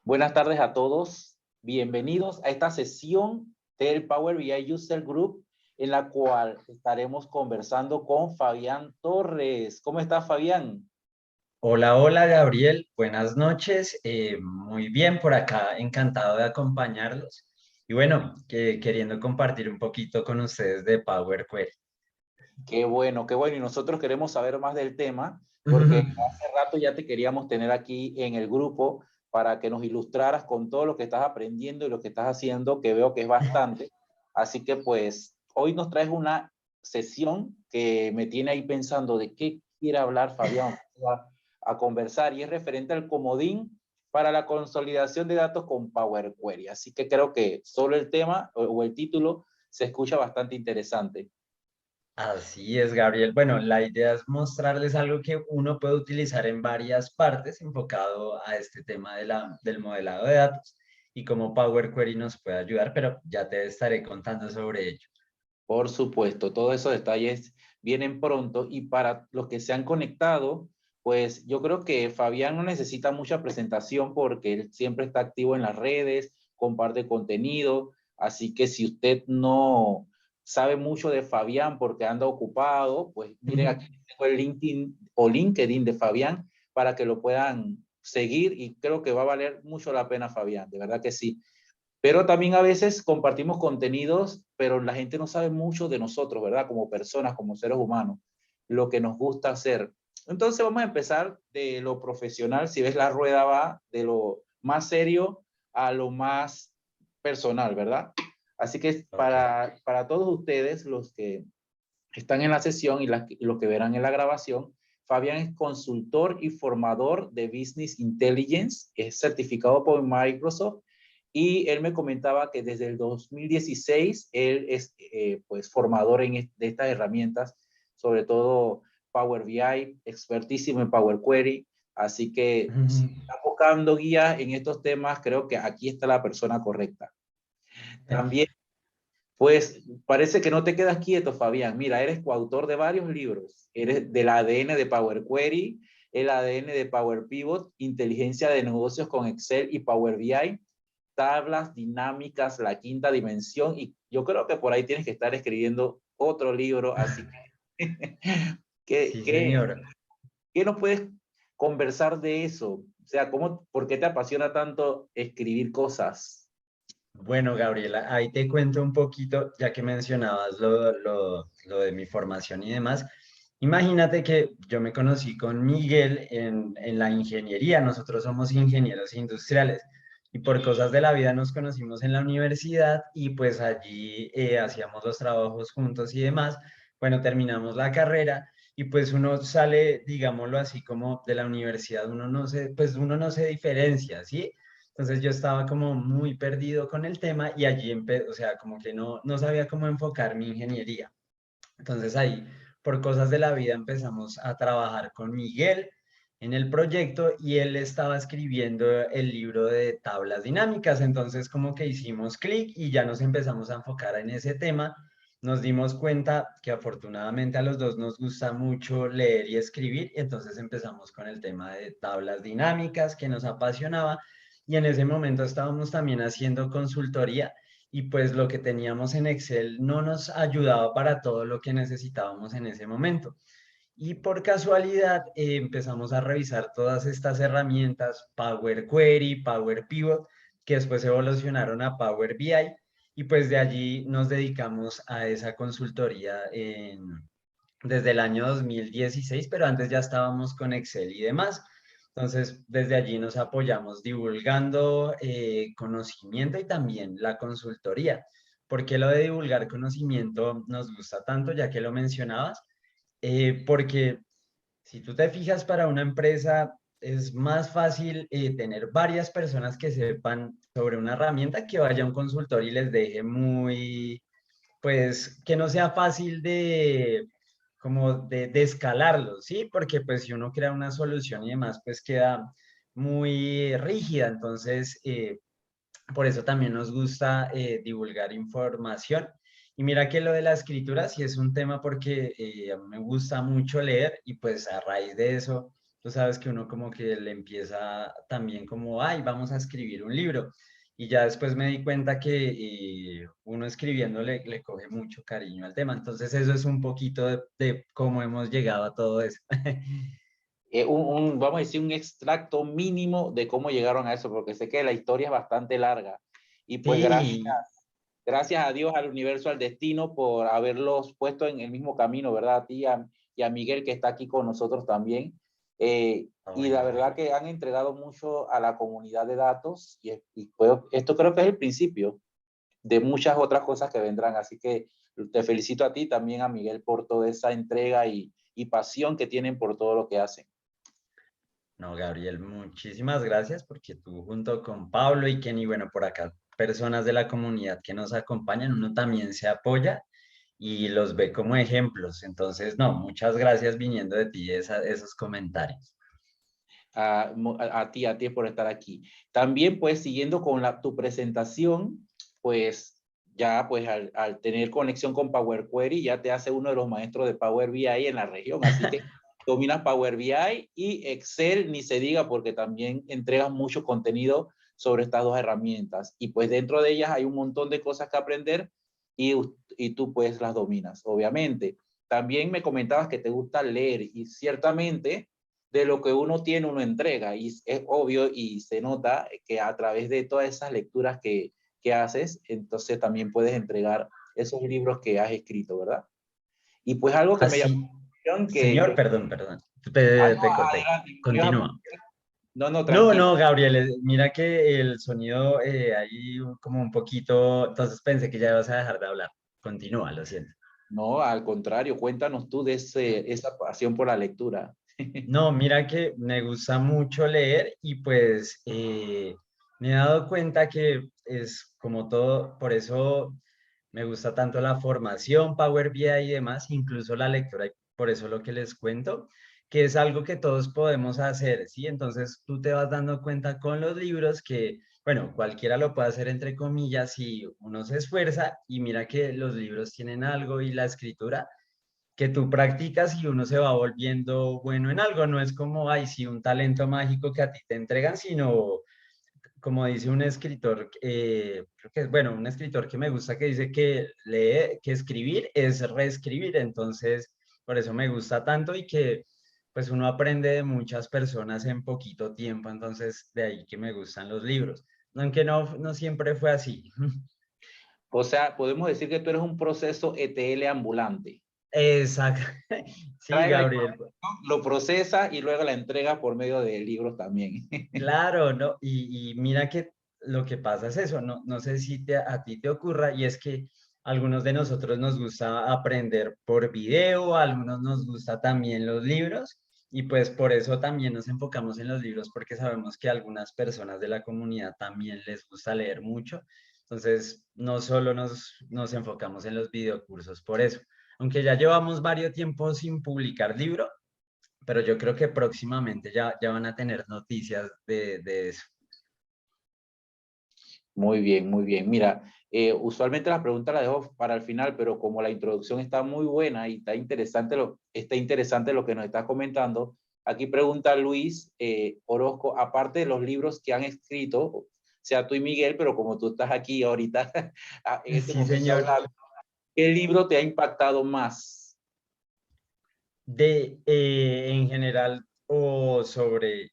Buenas tardes a todos. Bienvenidos a esta sesión del Power BI User Group en la cual estaremos conversando con Fabián Torres. ¿Cómo estás, Fabián? Hola, hola Gabriel, buenas noches. Muy bien por acá, encantado de acompañarlos. Y bueno, queriendo compartir un poquito con ustedes de Power Query. Qué bueno, qué bueno. Y nosotros queremos saber más del tema porque hace rato ya te queríamos tener aquí en el grupo para que nos ilustraras con todo lo que estás aprendiendo y lo que estás haciendo, que veo que es bastante. Así que pues hoy nos traes una sesión que me tiene ahí pensando de qué quiere hablar Fabián a conversar y es referente al comodín para la consolidación de datos con Power Query. Así que creo que solo el tema o el título se escucha bastante interesante. Así es, Gabriel. Bueno, la idea es mostrarles algo que uno puede utilizar en varias partes enfocado a este tema del modelado de datos y cómo Power Query nos puede ayudar, pero ya te estaré contando sobre ello. Por supuesto, todos esos detalles vienen pronto y para los que se han conectado, pues yo creo que Fabián no necesita mucha presentación porque él siempre está activo en las redes, comparte contenido, así que si usted no sabe mucho de Fabián porque anda ocupado, pues mire aquí tengo el LinkedIn o LinkedIn de Fabián para que lo puedan seguir y creo que va a valer mucho la pena Fabián, de verdad que sí. Pero también a veces compartimos contenidos, pero la gente no sabe mucho de nosotros, ¿verdad? Como personas, como seres humanos, lo que nos gusta hacer. Entonces vamos a empezar de lo profesional. Si ves la rueda va de lo más serio a lo más personal, ¿verdad? Así que Ok. para todos ustedes, los que están en la sesión y los que verán en la grabación, Fabián es consultor y formador de Business Intelligence, es certificado por Microsoft y él me comentaba que desde el 2016 él es pues formador de estas herramientas, sobre todo Power BI, expertísimo en Power Query, así que si está buscando guía en estos temas, creo que aquí está la persona correcta. También pues parece que no te quedas quieto, Fabián. Mira, eres coautor de varios libros. Eres del ADN de Power Query, el ADN de Power Pivot, inteligencia de negocios con Excel y Power BI, tablas dinámicas, la quinta dimensión. Y yo creo que por ahí tienes que estar escribiendo otro libro. Así que, ¿qué, Sí, qué, señor. qué nos puedes conversar de eso? O sea, ¿por qué te apasiona tanto escribir cosas? Bueno, Gabriela, ahí te cuento un poquito, ya que mencionabas lo de mi formación y demás. Imagínate que yo me conocí con Miguel en la ingeniería. Nosotros somos ingenieros industriales y por cosas de la vida nos conocimos en la universidad y pues allí hacíamos los trabajos juntos y demás. Bueno, terminamos la carrera y pues uno sale, digámoslo así, como de la universidad, pues uno no se diferencia, ¿sí? Entonces yo estaba como muy perdido con el tema y allí, o sea, como que no sabía cómo enfocar mi ingeniería. Entonces ahí, por cosas de la vida, empezamos a trabajar con Miguel en el proyecto y él estaba escribiendo el libro de tablas dinámicas. Entonces como que hicimos clic y ya nos empezamos a enfocar en ese tema. Nos dimos cuenta que afortunadamente a los dos nos gusta mucho leer y escribir, y entonces empezamos con el tema de tablas dinámicas que nos apasionaba y en ese momento estábamos también haciendo consultoría y pues lo que teníamos en Excel no nos ayudaba para todo lo que necesitábamos en ese momento. Y por casualidad empezamos a revisar todas estas herramientas, Power Query, Power Pivot, que después evolucionaron a Power BI y pues de allí nos dedicamos a esa consultoría desde el año 2016, pero antes ya estábamos con Excel y demás. Entonces, desde allí nos apoyamos divulgando conocimiento y también la consultoría. ¿Por qué lo de divulgar conocimiento nos gusta tanto, ya que lo mencionabas? Porque si tú te fijas para una empresa, es más fácil tener varias personas que sepan sobre una herramienta que vaya a un consultor y les deje muy, pues, que no sea fácil de escalarlo, ¿sí? Porque pues si uno crea una solución y demás, pues queda muy rígida. Entonces, por eso también nos gusta divulgar información. Y mira que lo de la escritura sí es un tema porque a mí me gusta mucho leer y pues a raíz de eso tú sabes que uno como que le empieza también como, ay, vamos a escribir un libro. Y ya después me di cuenta que uno escribiendo le coge mucho cariño al tema. Entonces eso es un poquito de cómo hemos llegado a todo eso. Vamos a decir, un extracto mínimo de cómo llegaron a eso, porque sé que la historia es bastante larga. Y pues Sí, gracias a Dios, al universo, al destino, por haberlos puesto en el mismo camino, ¿verdad? A ti y a Miguel, que está aquí con nosotros también. Y la bueno. verdad que han entregado mucho a la comunidad de datos esto creo que es el principio de muchas otras cosas que vendrán. Así que te felicito a ti, también a Miguel, por toda esa entrega y pasión que tienen por todo lo que hacen. No, Gabriel, muchísimas gracias porque tú junto con Pablo y Kenny, bueno, por acá, personas de la comunidad que nos acompañan, uno también se apoya y los ve como ejemplos. Entonces, no, muchas gracias viniendo de ti esos comentarios. A ti por estar aquí. También, pues, siguiendo con tu presentación, pues, ya, pues, al tener conexión con Power Query, ya te hace uno de los maestros de Power BI en la región. Así que dominas Power BI y Excel, ni se diga, porque también entregas mucho contenido sobre estas dos herramientas. Y pues dentro de ellas hay un montón de cosas que aprender y tú pues las dominas, obviamente. También me comentabas que te gusta leer y ciertamente de lo que uno tiene, uno entrega. Y es obvio y se nota que a través de todas esas lecturas que haces, entonces también puedes entregar esos libros que has escrito, ¿verdad? Y pues algo que me llamó Así, la atención, señor, que perdón, te no, corté. adelante, Continúa. no, no, No, tranquilo. no, Gabriel, mira que el sonido ahí como un poquito, entonces pensé que ya ibas a dejar de hablar. Continúa, lo siento. No, al contrario, cuéntanos tú de esa pasión por la lectura. No, mira que me gusta mucho leer y pues me he dado cuenta que es como todo, por eso me gusta tanto la formación, Power BI y demás, incluso la lectura, y por eso lo que les cuento, que es algo que todos podemos hacer, ¿sí? Entonces tú te vas dando cuenta con los libros que, bueno, cualquiera lo puede hacer entre comillas si uno se esfuerza y mira que los libros tienen algo y la escritura que tú practicas y uno se va volviendo bueno en algo. No es como, ay, sí, un talento mágico que a ti te entregan, sino como dice un escritor, creo que es, bueno, un escritor que me gusta que dice que lee, que escribir es reescribir. Entonces, por eso me gusta tanto y que pues uno aprende de muchas personas en poquito tiempo. Entonces, de ahí que me gustan los libros. Aunque no siempre fue así. O sea, podemos decir que tú eres un proceso ETL ambulante. Exacto. Sí, Trae la Gabriel. información, lo procesa y luego la entrega por medio de libros también. Claro, ¿no? Y mira que lo que pasa es eso, no sé si a ti te ocurra, y es que a algunos de nosotros nos gusta aprender por video, a algunos nos gusta también los libros, y pues por eso también nos enfocamos en los libros, porque sabemos que a algunas personas de la comunidad también les gusta leer mucho. Entonces, no solo nos enfocamos en los videocursos por eso. Aunque ya llevamos varios tiempos sin publicar libro, pero yo creo que próximamente ya van a tener noticias de eso. Muy bien, muy bien. Mira, usualmente las preguntas las dejo para el final, pero como la introducción está muy buena y está interesante lo que nos estás comentando, aquí pregunta Luis Orozco, aparte de los libros que han escrito, sea tú y Miguel, pero como tú estás aquí ahorita, en este Sí, momento señor. hablando, ¿qué libro te ha impactado más? En general o sobre,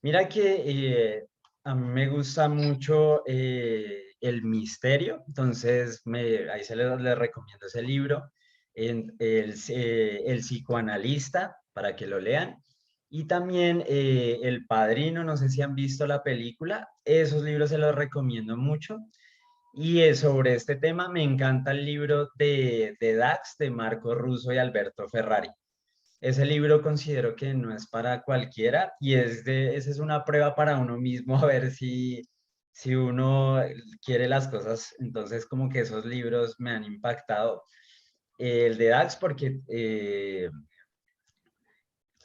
mira que a mí me gusta mucho el misterio, entonces ahí le recomiendo ese libro, el psicoanalista, para que lo lean, y también El Padrino, no sé si han visto la película, esos libros se los recomiendo mucho. Y sobre este tema me encanta el libro de DAX de Marco Russo y Alberto Ferrari. Ese libro considero que no es para cualquiera y esa es una prueba para uno mismo a ver si uno quiere las cosas. Entonces como que esos libros me han impactado. El de DAX porque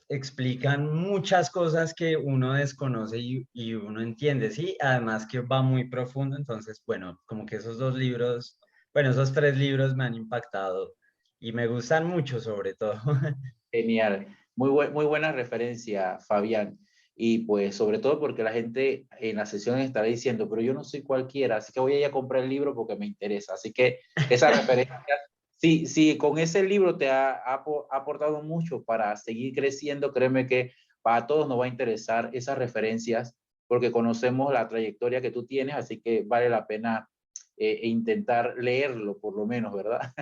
explican muchas cosas que uno desconoce y uno entiende, ¿sí? Además que va muy profundo, entonces, bueno, como que esos dos libros, bueno, esos tres libros me han impactado y me gustan mucho sobre todo. Genial. Muy buena referencia, Fabián. Y pues sobre todo porque la gente en la sesión estará diciendo, pero yo no soy cualquiera, así que voy a ir a comprar el libro porque me interesa. Así que esa referencia, sí, con ese libro te ha aportado mucho para seguir creciendo, créeme que para todos nos va a interesar esas referencias porque conocemos la trayectoria que tú tienes, así que vale la pena intentar leerlo por lo menos, ¿verdad?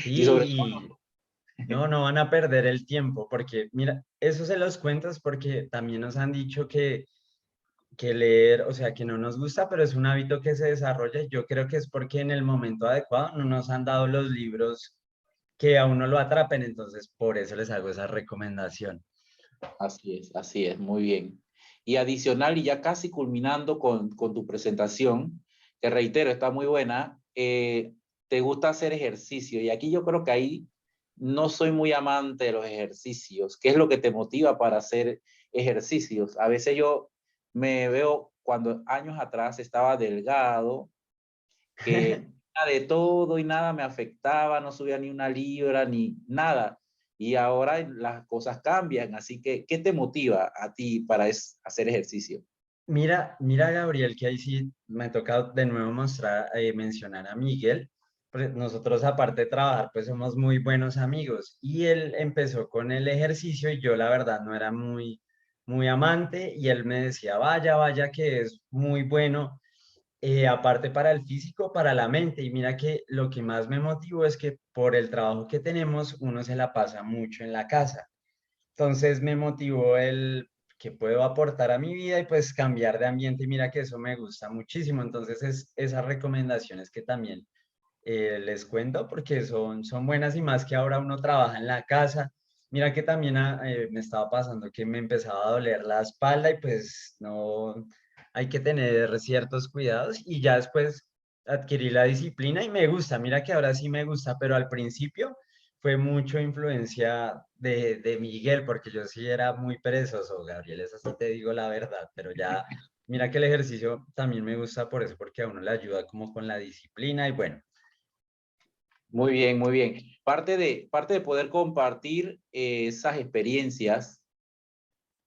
Y sobre Sí, no, no van a perder el tiempo, porque mira, eso se los cuentas porque también nos han dicho que leer, o sea, que no nos gusta, pero es un hábito que se desarrolla y yo creo que es porque en el momento adecuado no nos han dado los libros que a uno lo atrapen, entonces por eso les hago esa recomendación. así es, muy bien. Y adicional, y ya casi culminando con tu presentación, que reitero, está muy buena, te gusta hacer ejercicio. Y aquí yo creo que ahí no soy muy amante de los ejercicios. ¿Qué es lo que te motiva para hacer ejercicios? A veces yo me veo cuando años atrás estaba delgado, que de todo y nada me afectaba, no subía ni una libra ni nada. Y ahora las cosas cambian, así que, ¿qué te motiva a ti para hacer ejercicio? Mira, Gabriel, que ahí sí me toca de nuevo mostrar, mencionar a Miguel. Pues nosotros, aparte de trabajar, pues somos muy buenos amigos. Y él empezó con el ejercicio y yo, la verdad, no era muy amante. Y él me decía, vaya, vaya, que es muy bueno, aparte para el físico, para la mente. Y mira que lo que más me motivó es que por el trabajo que tenemos, uno se la pasa mucho en la casa. Entonces me motivó el que puedo aportar a mi vida y pues cambiar de ambiente y mira que eso me gusta muchísimo. Entonces es esas recomendaciones que también les cuento porque son buenas y más que ahora uno trabaja en la casa. Mira que también me estaba pasando que me empezaba a doler la espalda y pues no hay que tener ciertos cuidados y ya después adquirí la disciplina y me gusta. Mira que ahora sí me gusta, pero al principio fue mucho influencia de Miguel porque yo sí era muy perezoso, Gabriel, eso sí te digo la verdad, pero ya mira que el ejercicio también me gusta por eso, porque a uno le ayuda como con la disciplina y bueno. Muy bien, muy bien. Parte de poder compartir esas experiencias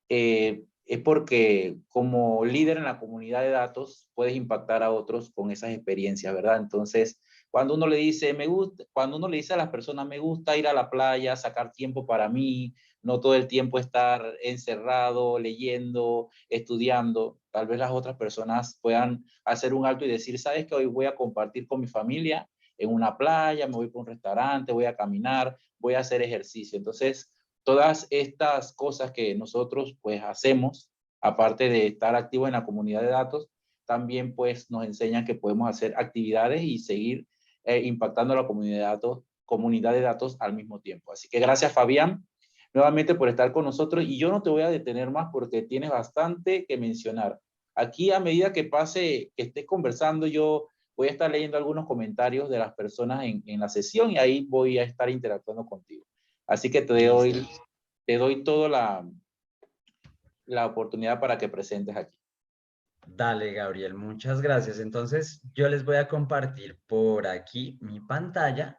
es porque como líder en la comunidad de datos puedes impactar a otros con esas experiencias, ¿verdad? Entonces, cuando uno le dice, me gusta, cuando uno le dice a las personas, me gusta ir a la playa, sacar tiempo para mí, no todo el tiempo estar encerrado, leyendo, estudiando, tal vez las otras personas puedan hacer un alto y decir, ¿sabes que hoy voy a compartir con mi familia en una playa, me voy por un restaurante, voy a caminar, voy a hacer ejercicio? Entonces, todas estas cosas que nosotros pues hacemos, aparte de estar activos en la comunidad de datos, también pues nos enseñan que podemos hacer actividades y seguir impactando a la comunidad de datos al mismo tiempo. Así que gracias, Fabián, nuevamente por estar con nosotros y yo no te voy a detener más porque tienes bastante que mencionar. Aquí a medida que pase, que estés conversando, yo voy a estar leyendo algunos comentarios de las personas en la sesión y ahí voy a estar interactuando contigo. Así que Listo. te doy toda la oportunidad para que presentes aquí. Dale, Gabriel, muchas gracias. Entonces, yo les voy a compartir por aquí mi pantalla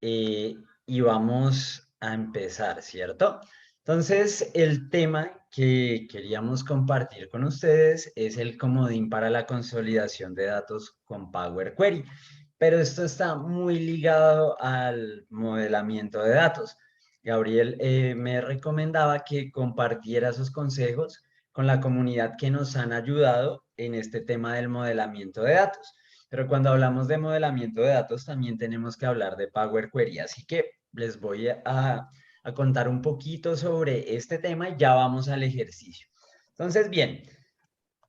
y vamos a empezar, ¿cierto? Entonces, el tema que queríamos compartir con ustedes es el comodín para la consolidación de datos con Power Query, pero esto está muy ligado al modelamiento de datos. Gabriel me recomendaba que compartiera sus consejos con la comunidad que nos han ayudado en este tema del modelamiento de datos. Pero cuando hablamos de modelamiento de datos, también tenemos que hablar de Power Query. Así que les voy a contar un poquito sobre este tema y ya vamos al ejercicio. Entonces, bien,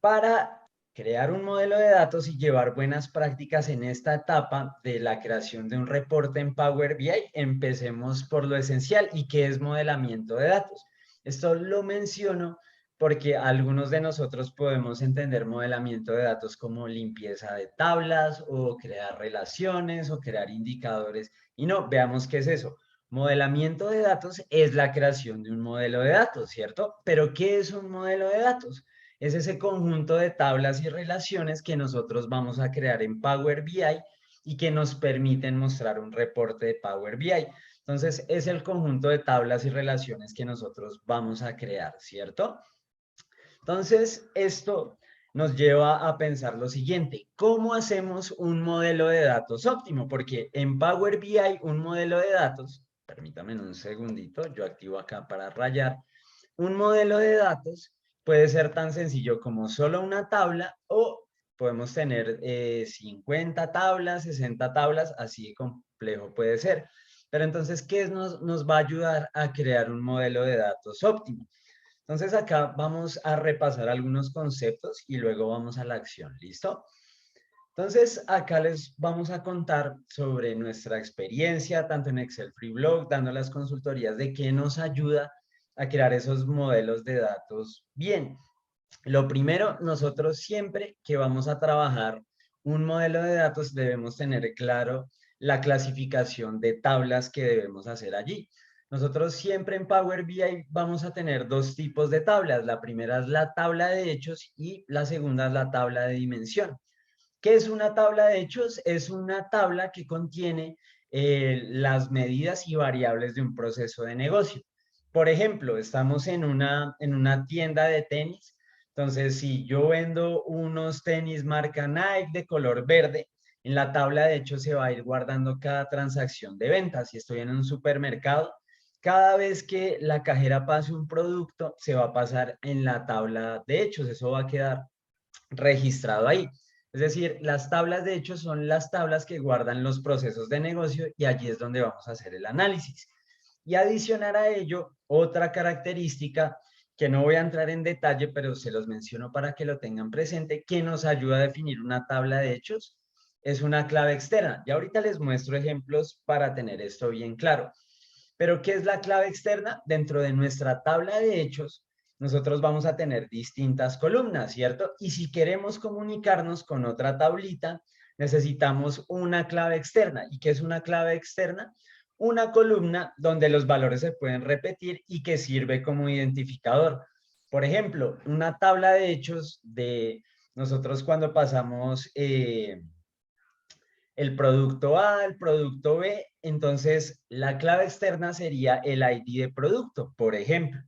para crear un modelo de datos y llevar buenas prácticas en esta etapa de la creación de un reporte en Power BI, empecemos por lo esencial y qué es modelamiento de datos. Esto lo menciono porque algunos de nosotros podemos entender modelamiento de datos como limpieza de tablas o crear relaciones o crear indicadores. Y no, veamos qué es eso. Modelamiento de datos es la creación de un modelo de datos, ¿cierto? Pero ¿qué es un modelo de datos? Es ese conjunto de tablas y relaciones que nosotros vamos a crear en Power BI y que nos permiten mostrar un reporte de Power BI. Entonces, es el conjunto de tablas y relaciones que nosotros vamos a crear, ¿cierto? Entonces, esto nos lleva a pensar lo siguiente: ¿cómo hacemos un modelo de datos óptimo? Porque en Power BI un modelo de datos, permítame un segundito, yo activo acá para rayar, un modelo de datos puede ser tan sencillo como solo una tabla, o podemos tener 50 tablas, 60 tablas, así de complejo puede ser. Pero entonces, ¿qué nos va a ayudar a crear un modelo de datos óptimo? Entonces acá vamos a repasar algunos conceptos y luego vamos a la acción, ¿listo? Entonces acá les vamos a contar sobre nuestra experiencia, tanto en Excel Freeblog, dando las consultorías de qué nos ayuda a crear esos modelos de datos bien. Lo primero, nosotros siempre que vamos a trabajar un modelo de datos debemos tener claro la clasificación de tablas que debemos hacer allí. Nosotros siempre en Power BI vamos a tener dos tipos de tablas. La primera es la tabla de hechos y la segunda es la tabla de dimensión. ¿Qué es una tabla de hechos? Es una tabla que contiene las medidas y variables de un proceso de negocio. Por ejemplo, estamos en una tienda de tenis. Entonces, si yo vendo unos tenis marca Nike de color verde, en la tabla de hechos se va a ir guardando cada transacción de venta. Si estoy en un supermercado, cada vez que la cajera pase un producto, se va a pasar en la tabla de hechos. Eso va a quedar registrado ahí. Es decir, las tablas de hechos son las tablas que guardan los procesos de negocio y allí es donde vamos a hacer el análisis. Y adicionar a ello otra característica que no voy a entrar en detalle, pero se los menciono para que lo tengan presente, que nos ayuda a definir una tabla de hechos, es una clave externa. Y ahorita les muestro ejemplos para tener esto bien claro. Pero ¿qué es la clave externa? Dentro de nuestra tabla de hechos, nosotros vamos a tener distintas columnas, ¿cierto? Y si queremos comunicarnos con otra tablita, necesitamos una clave externa. ¿Y qué es una clave externa? Una columna donde los valores se pueden repetir y que sirve como identificador. Por ejemplo, una tabla de hechos de nosotros cuando pasamos el producto A, el producto B, entonces la clave externa sería el ID de producto, por ejemplo.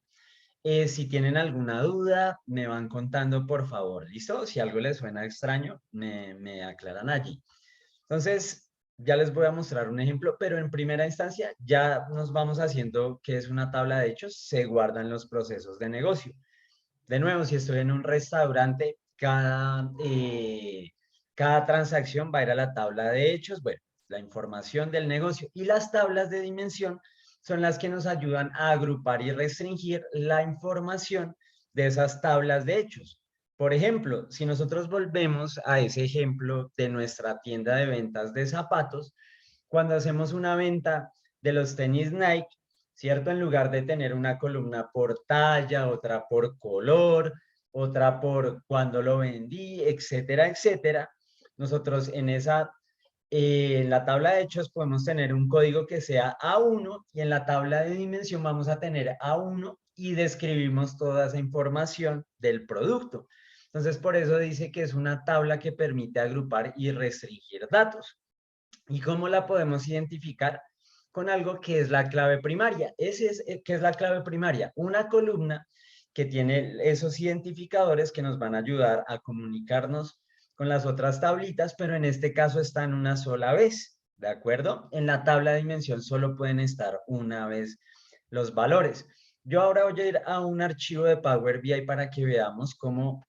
Si tienen alguna duda, me van contando, por favor, ¿listo? Si algo les suena extraño, me aclaran allí. Entonces, ya les voy a mostrar un ejemplo, pero en primera instancia ya nos vamos haciendo que es una tabla de hechos, se guardan los procesos de negocio. De nuevo, si estoy en un restaurante, cada transacción va a ir a la tabla de hechos, bueno, la información del negocio, y las tablas de dimensión son las que nos ayudan a agrupar y restringir la información de esas tablas de hechos. Por ejemplo, si nosotros volvemos a ese ejemplo de nuestra tienda de ventas de zapatos, cuando hacemos una venta de los tenis Nike, ¿cierto? En lugar de tener una columna por talla, otra por color, otra por cuándo lo vendí, etcétera, etcétera, nosotros en la tabla de hechos podemos tener un código que sea A1 y en la tabla de dimensión vamos a tener A1 y describimos toda esa información del producto. Entonces, por eso dice que es una tabla que permite agrupar y restringir datos. ¿Y cómo la podemos identificar? Con algo que es la clave primaria. ¿Qué es la clave primaria? Una columna que tiene esos identificadores que nos van a ayudar a comunicarnos con las otras tablitas, pero en este caso están una sola vez, ¿de acuerdo? En la tabla de dimensión solo pueden estar una vez los valores. Yo ahora voy a ir a un archivo de Power BI para que veamos cómo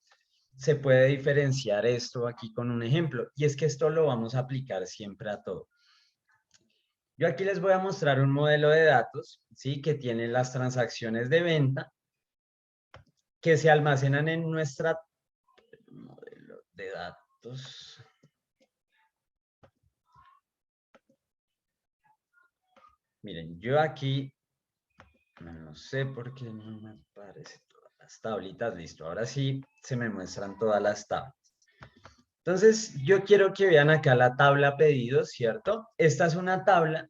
se puede diferenciar esto aquí con un ejemplo. Y es que esto lo vamos a aplicar siempre a todo. Yo aquí les voy a mostrar un modelo de datos, ¿sí? Que tiene las transacciones de venta que se almacenan en nuestra modelo de datos. Miren, yo aquí, no sé por qué no me aparecen todas las tablitas, listo. Ahora sí se me muestran todas las tablas. Entonces, yo quiero que vean acá la tabla pedidos, ¿cierto? Esta es una tabla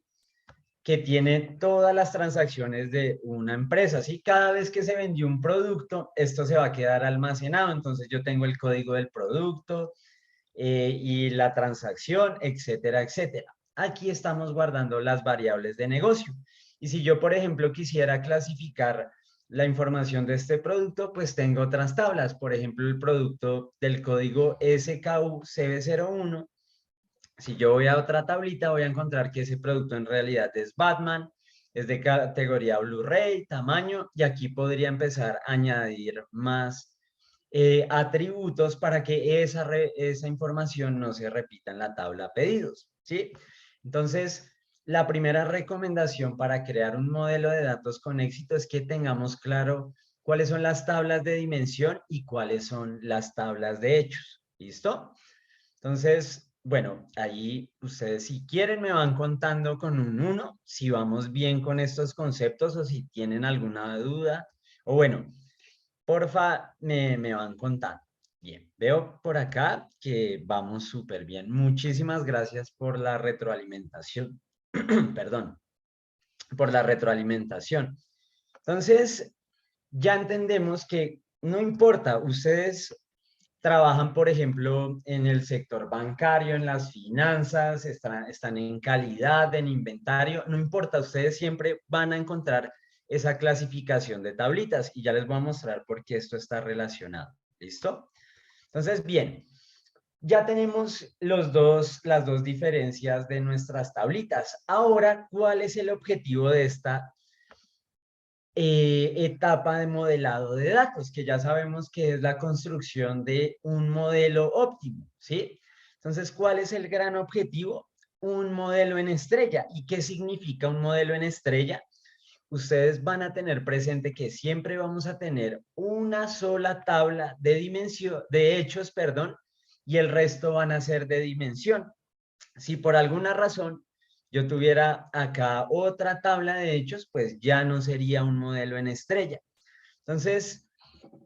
que tiene todas las transacciones de una empresa, ¿sí? Cada vez que se vendió un producto, esto se va a quedar almacenado, entonces yo tengo el código del producto y la transacción, etcétera, etcétera. aquí estamos guardando las variables de negocio. Y si yo, por ejemplo, quisiera clasificar la información de este producto, pues tengo otras tablas. Por ejemplo, el producto del código SKU-CB01. Si yo voy a otra tablita, voy a encontrar que ese producto en realidad es Batman, es de categoría Blu-ray, tamaño, y aquí podría empezar a añadir más atributos para que esa información no se repita en la tabla pedidos, ¿sí? Entonces, la primera recomendación para crear un modelo de datos con éxito es que tengamos claro cuáles son las tablas de dimensión y cuáles son las tablas de hechos, ¿listo? Entonces, bueno, ahí ustedes si quieren me van contando con un 1, si vamos bien con estos conceptos o si tienen alguna duda, o bueno, porfa, me van contando. Bien, veo por acá que vamos súper bien. Muchísimas gracias por la retroalimentación. Perdón, por la retroalimentación. Entonces, ya entendemos que no importa, ustedes trabajan, por ejemplo, en el sector bancario, en las finanzas, están en calidad, en inventario, no importa, ustedes siempre van a encontrar esa clasificación de tablitas y ya les voy a mostrar por qué esto está relacionado. ¿Listo? Entonces, bien, ya tenemos las dos diferencias de nuestras tablitas. Ahora, ¿cuál es el objetivo de esta etapa de modelado de datos, que ya sabemos que es la construcción de un modelo óptimo, ¿sí? Entonces, ¿cuál es el gran objetivo? Un modelo en estrella. ¿Y qué significa un modelo en estrella? Ustedes van a tener presente que siempre vamos a tener una sola tabla de dimensión, de hechos, perdón, y el resto van a ser de dimensión. Si por alguna razón yo tuviera acá otra tabla de hechos, pues ya no sería un modelo en estrella. Entonces,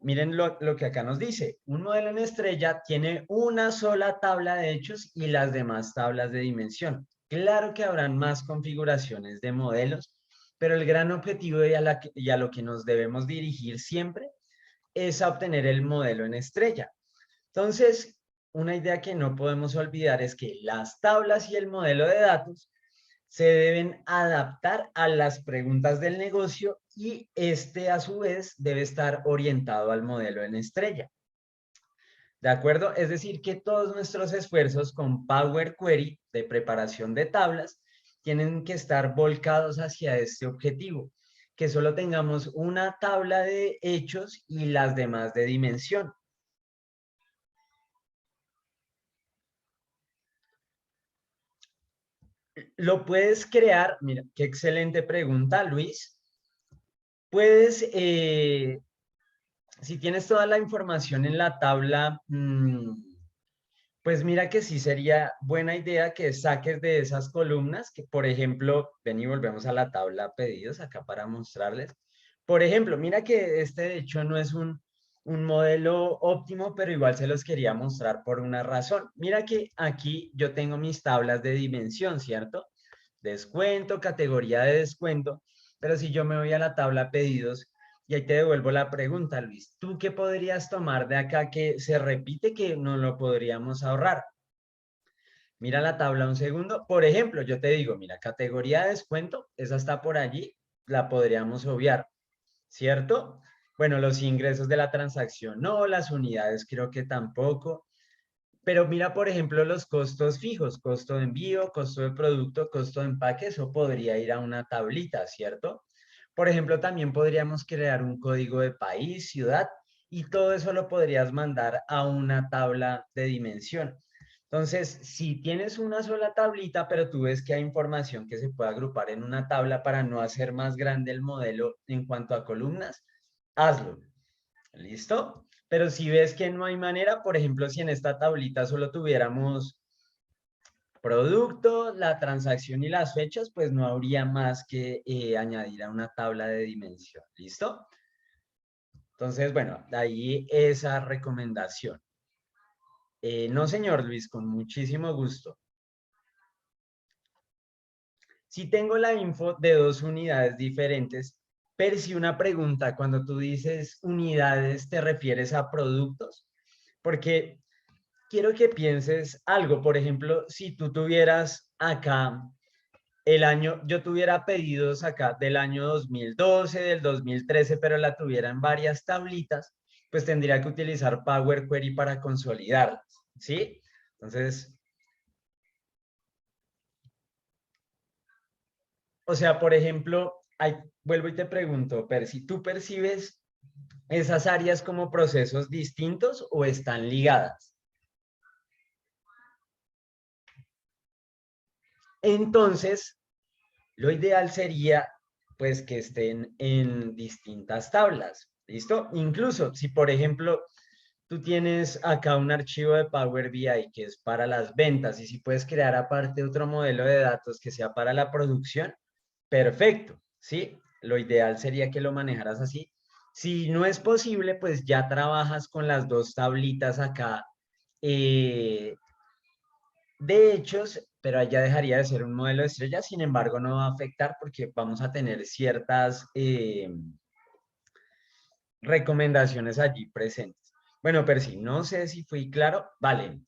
miren lo que acá nos dice. Un modelo en estrella tiene una sola tabla de hechos y las demás tablas de dimensión. Claro que habrán más configuraciones de modelos, pero el gran objetivo y a lo que nos debemos dirigir siempre es a obtener el modelo en estrella. Entonces, una idea que no podemos olvidar es que las tablas y el modelo de datos se deben adaptar a las preguntas del negocio y este a su vez debe estar orientado al modelo en estrella. ¿De acuerdo? Es decir, que todos nuestros esfuerzos con Power Query de preparación de tablas tienen que estar volcados hacia este objetivo, que solo tengamos una tabla de hechos y las demás de dimensión. Lo puedes crear, mira, qué excelente pregunta, Luis. Puedes, si tienes toda la información en la tabla, pues mira que sí sería buena idea que saques de esas columnas, que por ejemplo, ven y volvemos a la tabla pedidos acá para mostrarles. Por ejemplo, mira que este de hecho no es un modelo óptimo, pero igual se los quería mostrar por una razón. Mira que aquí yo tengo mis tablas de dimensión, ¿cierto? Descuento, categoría de descuento, pero si yo me voy a la tabla pedidos, y ahí te devuelvo la pregunta, Luis, ¿tú qué podrías tomar de acá que se repite que no lo podríamos ahorrar? Mira la tabla un segundo. Por ejemplo, yo te digo, mira, categoría de descuento, esa está por allí, la podríamos obviar, ¿cierto? Bueno, los ingresos de la transacción no, las unidades creo que tampoco. Pero mira, por ejemplo, los costos fijos, costo de envío, costo de producto, costo de empaque, eso podría ir a una tablita, ¿cierto? Por ejemplo, también podríamos crear un código de país, ciudad, y todo eso lo podrías mandar a una tabla de dimensión. Entonces, si tienes una sola tablita, pero tú ves que hay información que se puede agrupar en una tabla para no hacer más grande el modelo en cuanto a columnas, hazlo. ¿Listo? Pero si ves que no hay manera, por ejemplo, si en esta tablita solo tuviéramos producto, la transacción y las fechas, pues no habría más que añadir a una tabla de dimensión. ¿Listo? Entonces, bueno, de ahí esa recomendación. No, señor Luis, con muchísimo gusto. Si tengo la info de dos unidades diferentes, pero si una pregunta, cuando tú dices unidades, ¿te refieres a productos? Porque quiero que pienses algo. Por ejemplo, si tú tuvieras acá el año, yo tuviera pedidos acá del año 2012, del 2013, pero la tuviera en varias tablitas, pues tendría que utilizar Power Query para consolidarlas, ¿sí? Entonces, o sea, por ejemplo, vuelvo y te pregunto, Percy, ¿tú percibes esas áreas como procesos distintos o están ligadas? Entonces, lo ideal sería pues que estén en distintas tablas, ¿listo? Incluso si, por ejemplo, tú tienes acá un archivo de Power BI que es para las ventas y si puedes crear aparte otro modelo de datos que sea para la producción, perfecto, ¿sí? Lo ideal sería que lo manejaras así. Si no es posible, pues ya trabajas con las dos tablitas acá eh, de hechos, pero allá dejaría de ser un modelo de estrella, sin embargo no va a afectar porque vamos a tener ciertas recomendaciones allí presentes. Bueno, Percy, no sé si fui claro. Vale,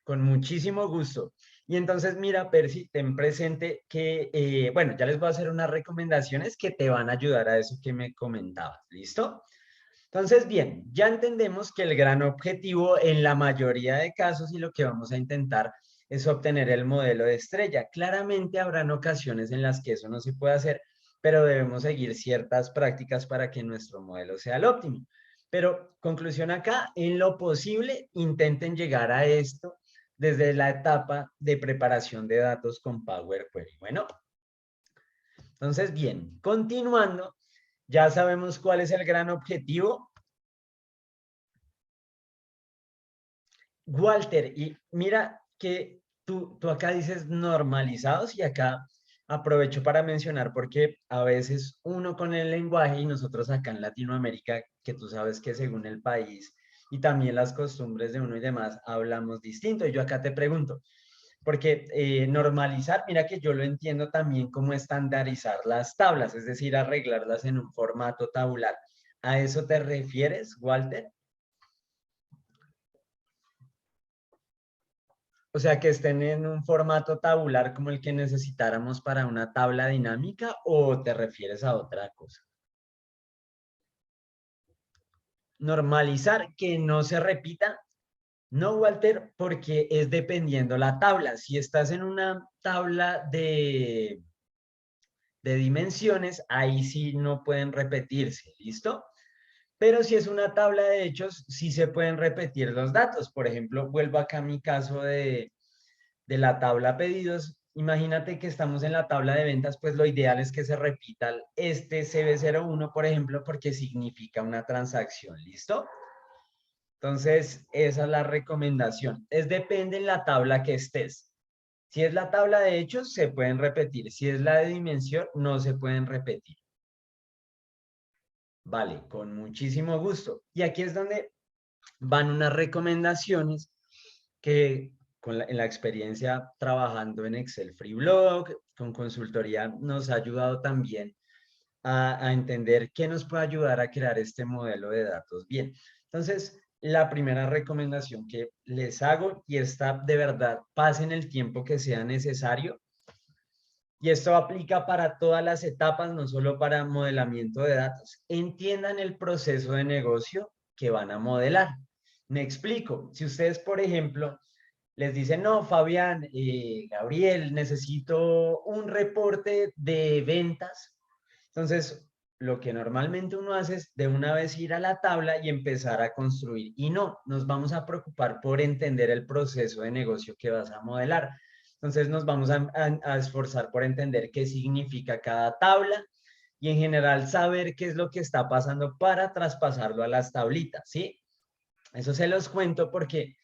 con muchísimo gusto. Y entonces, mira, Percy, ten presente que, bueno, ya les voy a hacer unas recomendaciones que te van a ayudar a eso que me comentabas. ¿Listo? Entonces, bien, ya entendemos que el gran objetivo en la mayoría de casos y lo que vamos a intentar es obtener el modelo de estrella. Claramente habrán ocasiones en las que eso no se puede hacer, pero debemos seguir ciertas prácticas para que nuestro modelo sea el óptimo. Pero conclusión acá, en lo posible, intenten llegar a esto desde la etapa de preparación de datos con Power Query. Bueno, entonces, bien, continuando, ya sabemos cuál es el gran objetivo. Walter, y mira que tú acá dices normalizados y acá aprovecho para mencionar porque a veces uno con el lenguaje y nosotros acá en Latinoamérica, que tú sabes que según el país y también las costumbres de uno y demás, hablamos distinto. Y yo acá te pregunto, porque normalizar, mira que yo lo entiendo también como estandarizar las tablas, es decir, arreglarlas en un formato tabular. ¿A eso te refieres, Walter? O sea, que estén en un formato tabular como el que necesitáramos para una tabla dinámica o te refieres a otra cosa. Normalizar que no se repita. No, Walter, porque es dependiendo la tabla. Si estás en una tabla de dimensiones, ahí sí no pueden repetirse, ¿listo? Pero si es una tabla de hechos, sí se pueden repetir los datos. Por ejemplo, vuelvo acá a mi caso de la tabla pedidos, imagínate que estamos en la tabla de ventas, pues lo ideal es que se repita este CB01, por ejemplo, porque significa una transacción, ¿listo? Entonces, esa es la recomendación. Es depende en la tabla que estés. Si es la tabla de hechos, se pueden repetir. Si es la de dimensión, no se pueden repetir. Vale, con muchísimo gusto. Y aquí es donde van unas recomendaciones que en la experiencia trabajando en Excel Freeblog, con consultoría, nos ha ayudado también a entender qué nos puede ayudar a crear este modelo de datos bien. Entonces, la primera recomendación que les hago, y esta de verdad, pasen el tiempo que sea necesario, y esto aplica para todas las etapas, no solo para modelamiento de datos, entiendan el proceso de negocio que van a modelar. Me explico. Si ustedes, por ejemplo, les dicen, no, Fabián, Gabriel, necesito un reporte de ventas. Entonces, lo que normalmente uno hace es de una vez ir a la tabla y empezar a construir. Y no, nos vamos a preocupar por entender el proceso de negocio que vas a modelar. Entonces, nos vamos a esforzar por entender qué significa cada tabla y en general saber qué es lo que está pasando para traspasarlo a las tablitas, ¿sí? Eso se los cuento porque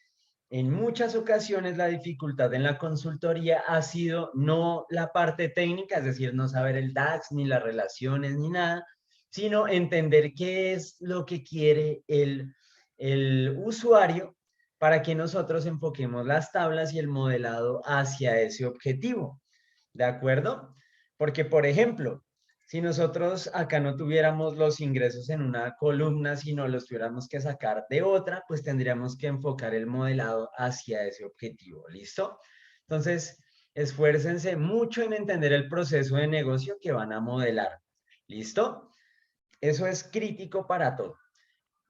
en muchas ocasiones la dificultad en la consultoría ha sido no la parte técnica, es decir, no saber el DAX, ni las relaciones, ni nada, sino entender qué es lo que quiere el usuario para que nosotros enfoquemos las tablas y el modelado hacia ese objetivo. ¿De acuerdo? Porque, por ejemplo, Si nosotros acá no tuviéramos los ingresos en una columna, sino los tuviéramos que sacar de otra, pues tendríamos que enfocar el modelado hacia ese objetivo. ¿Listo? Entonces, esfuércense mucho en entender el proceso de negocio que van a modelar. ¿Listo? Eso es crítico para todo.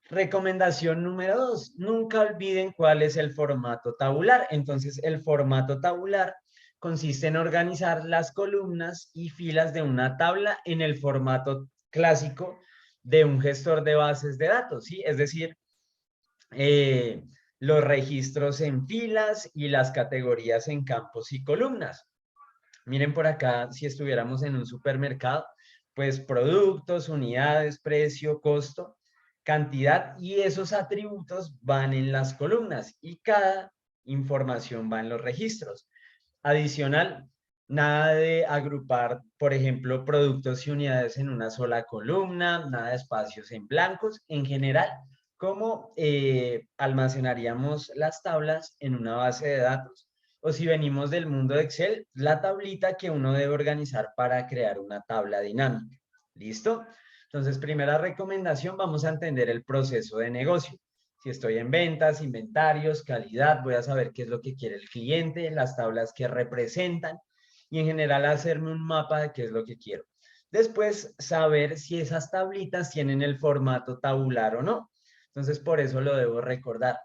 Recomendación número 2, nunca olviden cuál es el formato tabular. Entonces, el formato tabular consiste en organizar las columnas y filas de una tabla en el formato clásico de un gestor de bases de datos, ¿sí? Es decir, los registros en filas y las categorías en campos y columnas. Miren por acá, si estuviéramos en un supermercado, pues productos, unidades, precio, costo, cantidad y esos atributos van en las columnas y cada información va en los registros. Adicional, nada de agrupar, por ejemplo, productos y unidades en una sola columna, nada de espacios en blancos. En general, ¿cómo almacenaríamos las tablas en una base de datos? O si venimos del mundo de Excel, la tablita que uno debe organizar para crear una tabla dinámica. ¿Listo? Entonces, primera recomendación, vamos a entender el proceso de negocio. Si estoy en ventas, inventarios, calidad, voy a saber qué es lo que quiere el cliente, las tablas que representan y en general hacerme un mapa de qué es lo que quiero. Después, saber si esas tablitas tienen el formato tabular o no. Entonces, por eso lo debo recordar.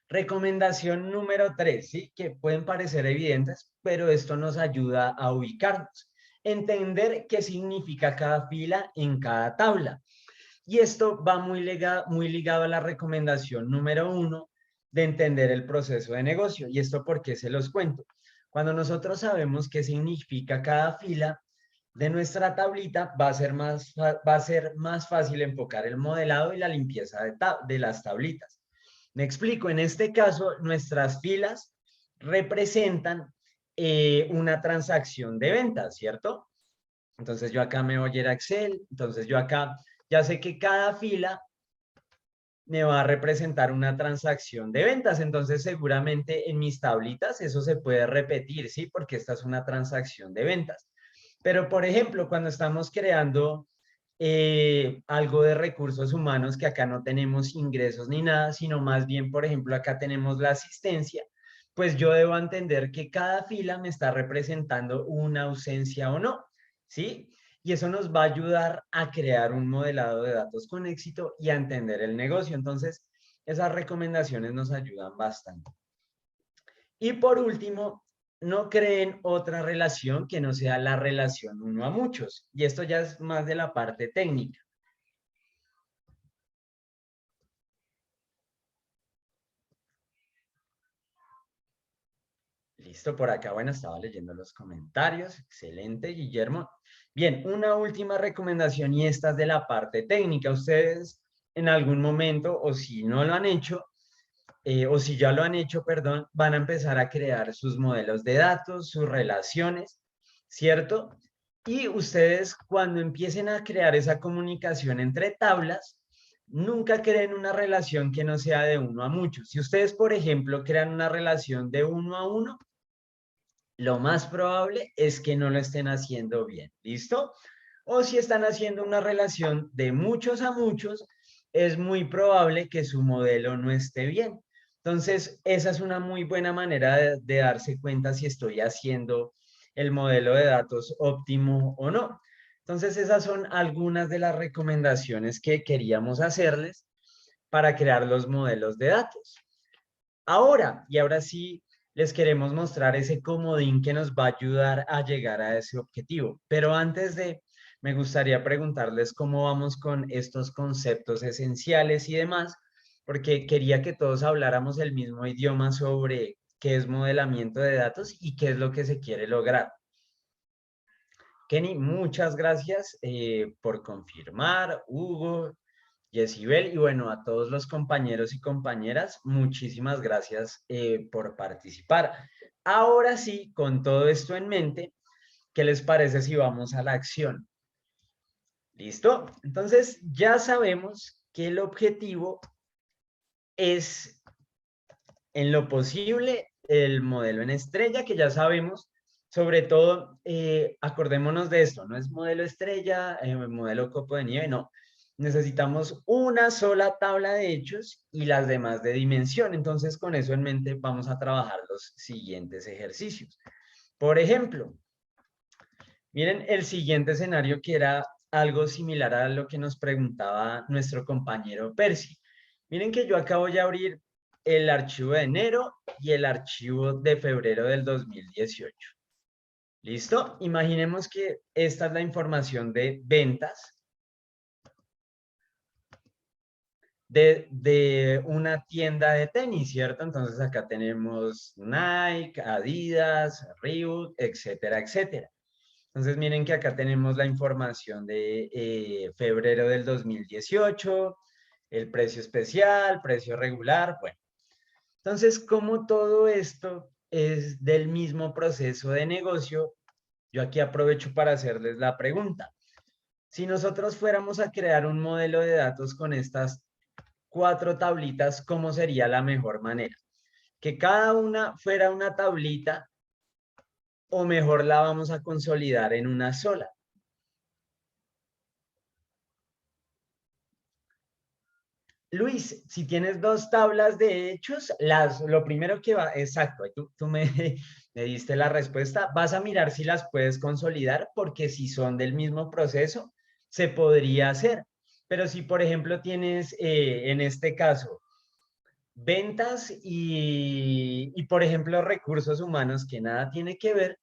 Recomendación número 3, ¿sí? Que pueden parecer evidentes, pero esto nos ayuda a ubicarnos. Entender qué significa cada fila en cada tabla. Y esto va muy ligado a la recomendación número 1 de entender el proceso de negocio. ¿Y esto por qué se los cuento? Cuando nosotros sabemos qué significa cada fila de nuestra tablita, va a ser más fácil enfocar el modelado y la limpieza de las tablitas. Me explico, en este caso, nuestras filas representan una transacción de ventas, ¿cierto? Entonces yo acá me voy a ir a Excel, entonces yo acá ya sé que cada fila me va a representar una transacción de ventas, entonces seguramente en mis tablitas eso se puede repetir, ¿sí? Porque esta es una transacción de ventas. Pero, por ejemplo, cuando estamos creando algo de recursos humanos, que acá no tenemos ingresos ni nada, sino más bien, por ejemplo, acá tenemos la asistencia, pues yo debo entender que cada fila me está representando una ausencia o no, ¿sí? Y eso nos va a ayudar a crear un modelado de datos con éxito y a entender el negocio. Entonces, esas recomendaciones nos ayudan bastante. Y por último, no creen otra relación que no sea la relación uno a muchos. Y esto ya es más de la parte técnica. Listo, por acá, bueno, estaba leyendo los comentarios. Excelente, Guillermo. Bien, una última recomendación y esta es de la parte técnica. Ustedes en algún momento, o si no lo han hecho, o si ya lo han hecho, perdón, van a empezar a crear sus modelos de datos, sus relaciones, ¿cierto? Y ustedes cuando empiecen a crear esa comunicación entre tablas, nunca creen una relación que no sea de uno a muchos. Si ustedes, por ejemplo, crean una relación de uno a uno, lo más probable es que no lo estén haciendo bien, ¿listo? O si están haciendo una relación de muchos a muchos, es muy probable que su modelo no esté bien. Entonces, esa es una muy buena manera de darse cuenta si estoy haciendo el modelo de datos óptimo o no. Entonces, esas son algunas de las recomendaciones que queríamos hacerles para crear los modelos de datos. Ahora sí, les queremos mostrar ese comodín que nos va a ayudar a llegar a ese objetivo. Pero antes de, me gustaría preguntarles cómo vamos con estos conceptos esenciales y demás, porque quería que todos habláramos el mismo idioma sobre qué es modelamiento de datos y qué es lo que se quiere lograr. Kenny, muchas gracias por confirmar. Hugo, Yesibel, y bueno, a todos los compañeros y compañeras, muchísimas gracias por participar. Ahora sí, con todo esto en mente, ¿qué les parece si vamos a la acción? ¿Listo? Entonces, ya sabemos que el objetivo es, en lo posible, el modelo en estrella, que ya sabemos, sobre todo, acordémonos de esto, no es modelo estrella, modelo copo de nieve, no. Necesitamos una sola tabla de hechos y las demás de dimensión. Entonces, con eso en mente, vamos a trabajar los siguientes ejercicios. Por ejemplo, miren el siguiente escenario que era algo similar a lo que nos preguntaba nuestro compañero Percy. Miren que yo acabo de abrir el archivo de enero y el archivo de febrero del 2018. ¿Listo? Imaginemos que esta es la información de ventas de una tienda de tenis, ¿cierto? Entonces acá tenemos Nike, Adidas, Reebok, etcétera, etcétera. Entonces miren que acá tenemos la información de febrero del 2018, el precio especial, precio regular, bueno. Entonces, como todo esto es del mismo proceso de negocio, yo aquí aprovecho para hacerles la pregunta. Si nosotros fuéramos a crear un modelo de datos con estas 4 tablitas, ¿cómo sería la mejor manera? ¿Que cada una fuera una tablita o mejor la vamos a consolidar en una sola? Luis, si tienes 2 tablas de hechos, lo primero que va, exacto, tú me diste la respuesta, vas a mirar si las puedes consolidar, porque si son del mismo proceso, se podría hacer. Pero si, por ejemplo, tienes, en este caso, ventas y, por ejemplo, recursos humanos que nada tiene que ver,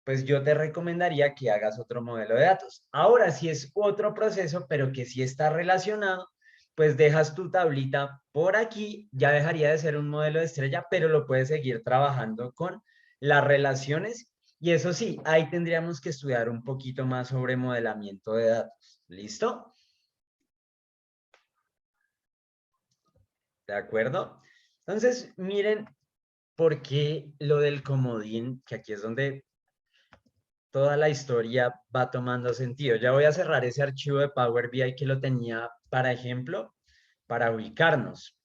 pues yo te recomendaría que hagas otro modelo de datos. Ahora, si es otro proceso, pero que sí está relacionado, pues dejas tu tablita por aquí, ya dejaría de ser un modelo de estrella, pero lo puedes seguir trabajando con las relaciones. Y eso sí, ahí tendríamos que estudiar un poquito más sobre modelamiento de datos. ¿Listo? ¿De acuerdo? Entonces, miren por qué lo del comodín, que aquí es donde toda la historia va tomando sentido. Ya voy a cerrar ese archivo de Power BI que lo tenía para ejemplo, para ubicarnos.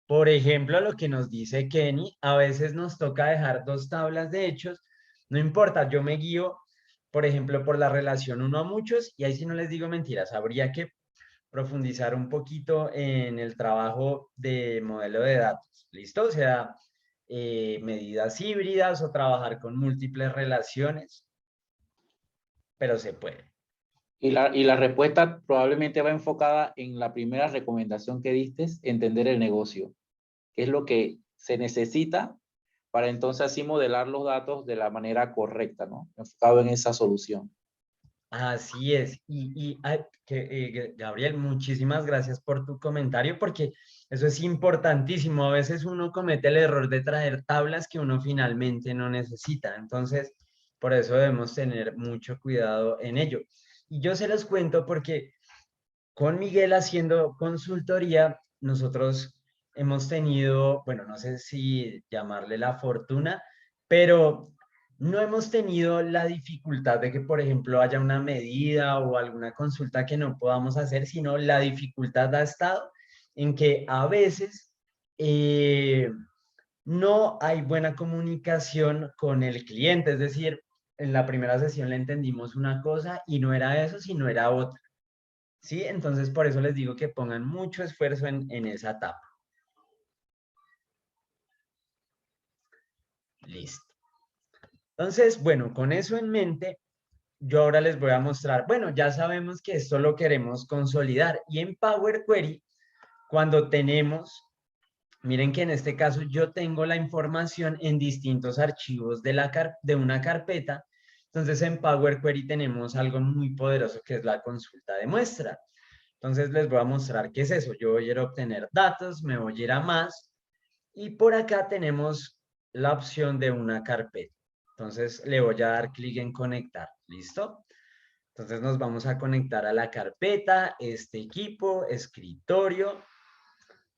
Por ejemplo, lo que nos dice Kenny, a veces nos toca dejar 2 tablas de hechos. No importa, yo me guío, por ejemplo, por la relación uno a muchos, y ahí sí no les digo mentiras, habría que profundizar un poquito en el trabajo de modelo de datos. ¿Listo? O sea, medidas híbridas o trabajar con múltiples relaciones, pero se puede. Y la respuesta probablemente va enfocada en la primera recomendación que diste, entender el negocio, que es lo que se necesita para entonces así modelar los datos de la manera correcta, ¿no? Enfocado en esa solución. Así es. Gabriel, muchísimas gracias por tu comentario, porque eso es importantísimo. A veces uno comete el error de traer tablas que uno finalmente no necesita. Entonces, por eso debemos tener mucho cuidado en ello. Y yo se los cuento porque con Miguel haciendo consultoría, nosotros hemos tenido, bueno, no sé si llamarle la fortuna, pero no hemos tenido la dificultad de que, por ejemplo, haya una medida o alguna consulta que no podamos hacer, sino la dificultad ha estado en que a veces no hay buena comunicación con el cliente, es decir, en la primera sesión le entendimos una cosa y no era eso, sino era otra. ¿Sí? Entonces, por eso les digo que pongan mucho esfuerzo en esa etapa. Listo. Entonces, bueno, con eso en mente, yo ahora les voy a mostrar, bueno, ya sabemos que esto lo queremos consolidar y en Power Query, cuando tenemos, miren que en este caso yo tengo la información en distintos archivos de una carpeta, entonces en Power Query tenemos algo muy poderoso que es la consulta de muestra. Entonces les voy a mostrar qué es eso. Yo voy a ir a obtener datos, me voy a ir a más y por acá tenemos la opción de una carpeta. Entonces le voy a dar clic en conectar. ¿Listo? Entonces nos vamos a conectar a la carpeta, este equipo, escritorio.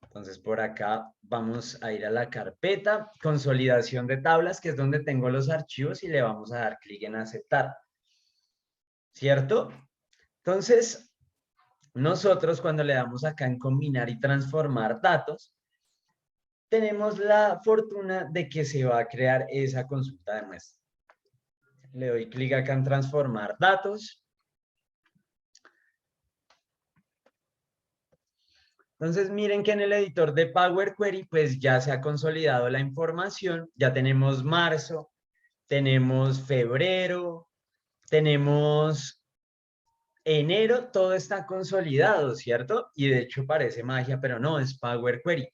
Entonces por acá vamos a ir a la carpeta, consolidación de tablas, que es donde tengo los archivos y le vamos a dar clic en aceptar. ¿Cierto? Entonces, nosotros cuando le damos acá en combinar y transformar datos, tenemos la fortuna de que se va a crear esa consulta de muestra. Le doy clic acá en transformar datos. Entonces miren que en el editor de Power Query pues ya se ha consolidado la información. Ya tenemos marzo, tenemos febrero, tenemos enero, todo está consolidado, ¿cierto? Y de hecho parece magia, pero no, es Power Query.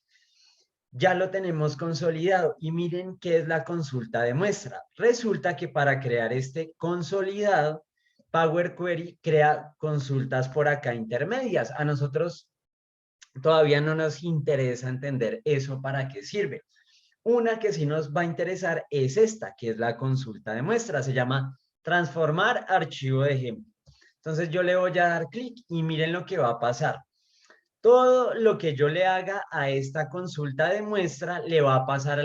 Ya lo tenemos consolidado y miren qué es la consulta de muestra. Resulta que para crear este consolidado, Power Query crea consultas por acá intermedias. A nosotros todavía no nos interesa entender eso para qué sirve. Una que sí nos va a interesar es esta, que es la consulta de muestra. Se llama transformar archivo de ejemplo. Entonces yo le voy a dar clic y miren lo que va a pasar. Todo lo que yo le haga a esta consulta de muestra le va a pasar a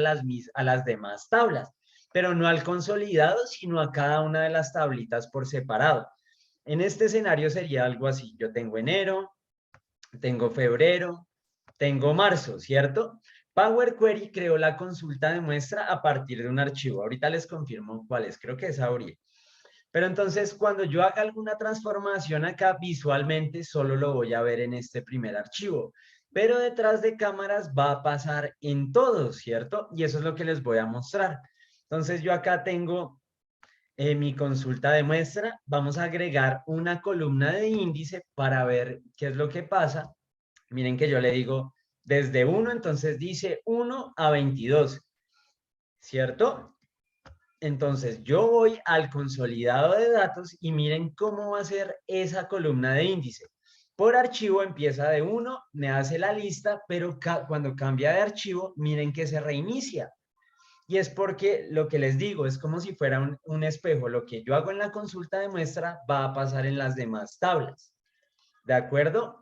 las demás tablas, pero no al consolidado, sino a cada una de las tablitas por separado. En este escenario sería algo así. Yo tengo enero, tengo febrero, tengo marzo, ¿cierto? Power Query creó la consulta de muestra a partir de un archivo. Ahorita les confirmo cuál es, creo que es Abril. Pero entonces, cuando yo haga alguna transformación acá, visualmente solo lo voy a ver en este primer archivo. Pero detrás de cámaras va a pasar en todos, ¿cierto? Y eso es lo que les voy a mostrar. Entonces, yo acá tengo mi consulta de muestra. Vamos a agregar una columna de índice para ver qué es lo que pasa. Miren que yo le digo desde 1, entonces dice 1 a 22, ¿cierto? Entonces yo voy al consolidado de datos y miren cómo va a ser esa columna de índice. Por archivo empieza de 1, me hace la lista, pero cuando cambia de archivo, miren que se reinicia. Y es porque lo que les digo es como si fuera un espejo. Lo que yo hago en la consulta de muestra va a pasar en las demás tablas. ¿De acuerdo?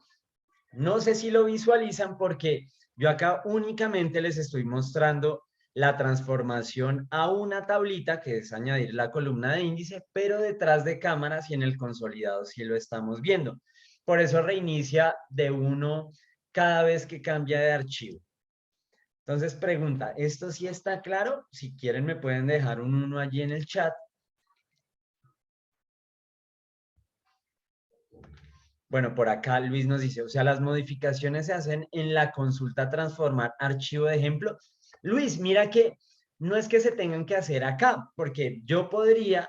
No sé si lo visualizan porque yo acá únicamente les estoy mostrando la transformación a una tablita, que es añadir la columna de índice, pero detrás de cámaras y en el consolidado sí lo estamos viendo. Por eso reinicia de 1 cada vez que cambia de archivo. Entonces pregunta, ¿esto sí está claro? Si quieren me pueden dejar un 1 allí en el chat. Bueno, por acá Luis nos dice, o sea, las modificaciones se hacen en la consulta transformar archivo de ejemplo. Luis, mira que no es que se tengan que hacer acá, porque yo podría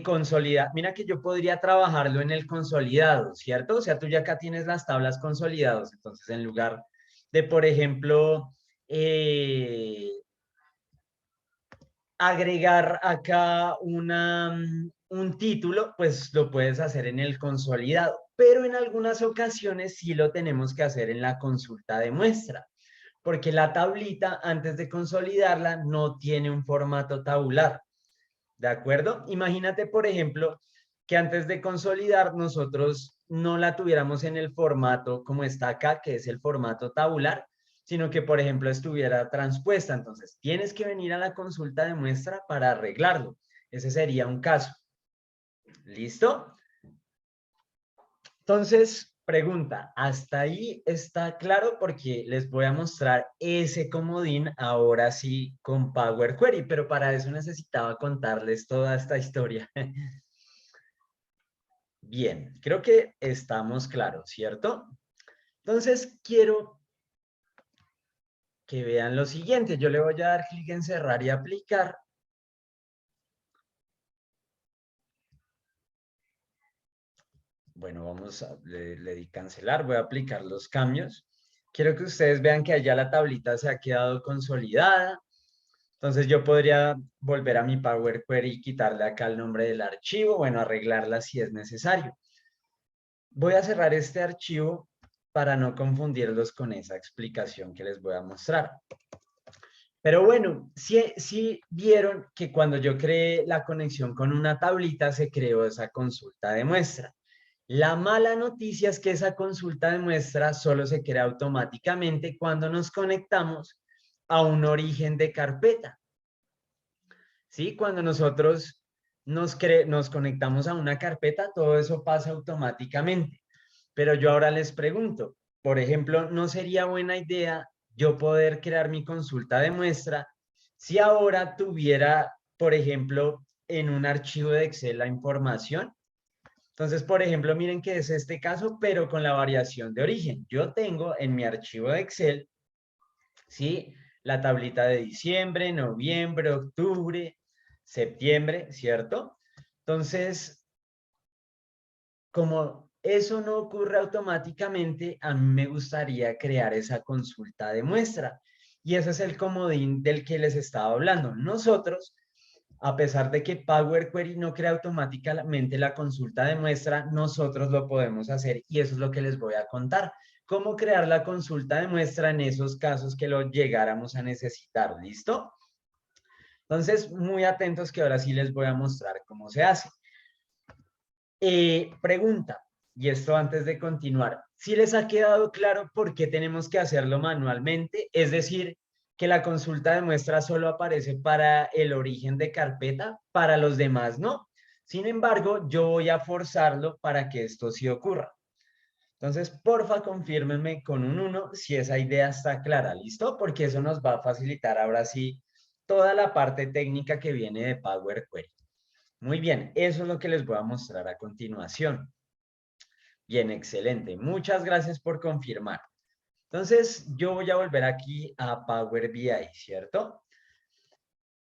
consolidar, mira que yo podría trabajarlo en el consolidado, ¿cierto? O sea, tú ya acá tienes las tablas consolidadas, entonces en lugar de, por ejemplo, agregar acá un título, pues lo puedes hacer en el consolidado, pero en algunas ocasiones sí lo tenemos que hacer en la consulta de muestra, porque la tablita antes de consolidarla no tiene un formato tabular, ¿de acuerdo? Imagínate, por ejemplo, que antes de consolidar nosotros no la tuviéramos en el formato como está acá, que es el formato tabular, sino que, por ejemplo, estuviera transpuesta. Entonces, tienes que venir a la consulta de muestra para arreglarlo. Ese sería un caso. ¿Listo? Entonces, pregunta, ¿hasta ahí está claro? Porque les voy a mostrar ese comodín ahora sí con Power Query, pero para eso necesitaba contarles toda esta historia. Bien, creo que estamos claros, ¿cierto? Entonces, quiero que vean lo siguiente. Yo le voy a dar clic en cerrar y aplicar. Bueno, le di cancelar, voy a aplicar los cambios. Quiero que ustedes vean que allá la tablita se ha quedado consolidada. Entonces yo podría volver a mi Power Query y quitarle acá el nombre del archivo, bueno, arreglarla si es necesario. Voy a cerrar este archivo para no confundirlos con esa explicación que les voy a mostrar. Pero bueno, sí vieron que cuando yo creé la conexión con una tablita se creó esa consulta de muestra. La mala noticia es que esa consulta de muestra solo se crea automáticamente cuando nos conectamos a un origen de carpeta. ¿Sí? Cuando nosotros nos conectamos a una carpeta, todo eso pasa automáticamente. Pero yo ahora les pregunto, por ejemplo, ¿no sería buena idea yo poder crear mi consulta de muestra si ahora tuviera, por ejemplo, en un archivo de Excel la información? Entonces, por ejemplo, miren que es este caso, pero con la variación de origen. Yo tengo en mi archivo de Excel, ¿sí? La tablita de diciembre, noviembre, octubre, septiembre, ¿cierto? Entonces, como eso no ocurre automáticamente, a mí me gustaría crear esa consulta de muestra. Y ese es el comodín del que les estaba hablando. Nosotros, a pesar de que Power Query no crea automáticamente la consulta de muestra, nosotros lo podemos hacer y eso es lo que les voy a contar. Cómo crear la consulta de muestra en esos casos que lo llegáramos a necesitar. ¿Listo? Entonces, muy atentos que ahora sí les voy a mostrar cómo se hace. Pregunta, y esto antes de continuar, ¿si les ha quedado claro por qué tenemos que hacerlo manualmente? Es decir, que la consulta de muestra solo aparece para el origen de carpeta, para los demás no. Sin embargo, yo voy a forzarlo para que esto sí ocurra. Entonces, porfa, confírmenme con un 1 si esa idea está clara, ¿listo? Porque eso nos va a facilitar ahora sí toda la parte técnica que viene de Power Query. Muy bien, eso es lo que les voy a mostrar a continuación. Bien, excelente. Muchas gracias por confirmar. Entonces, yo voy a volver aquí a Power BI, ¿cierto?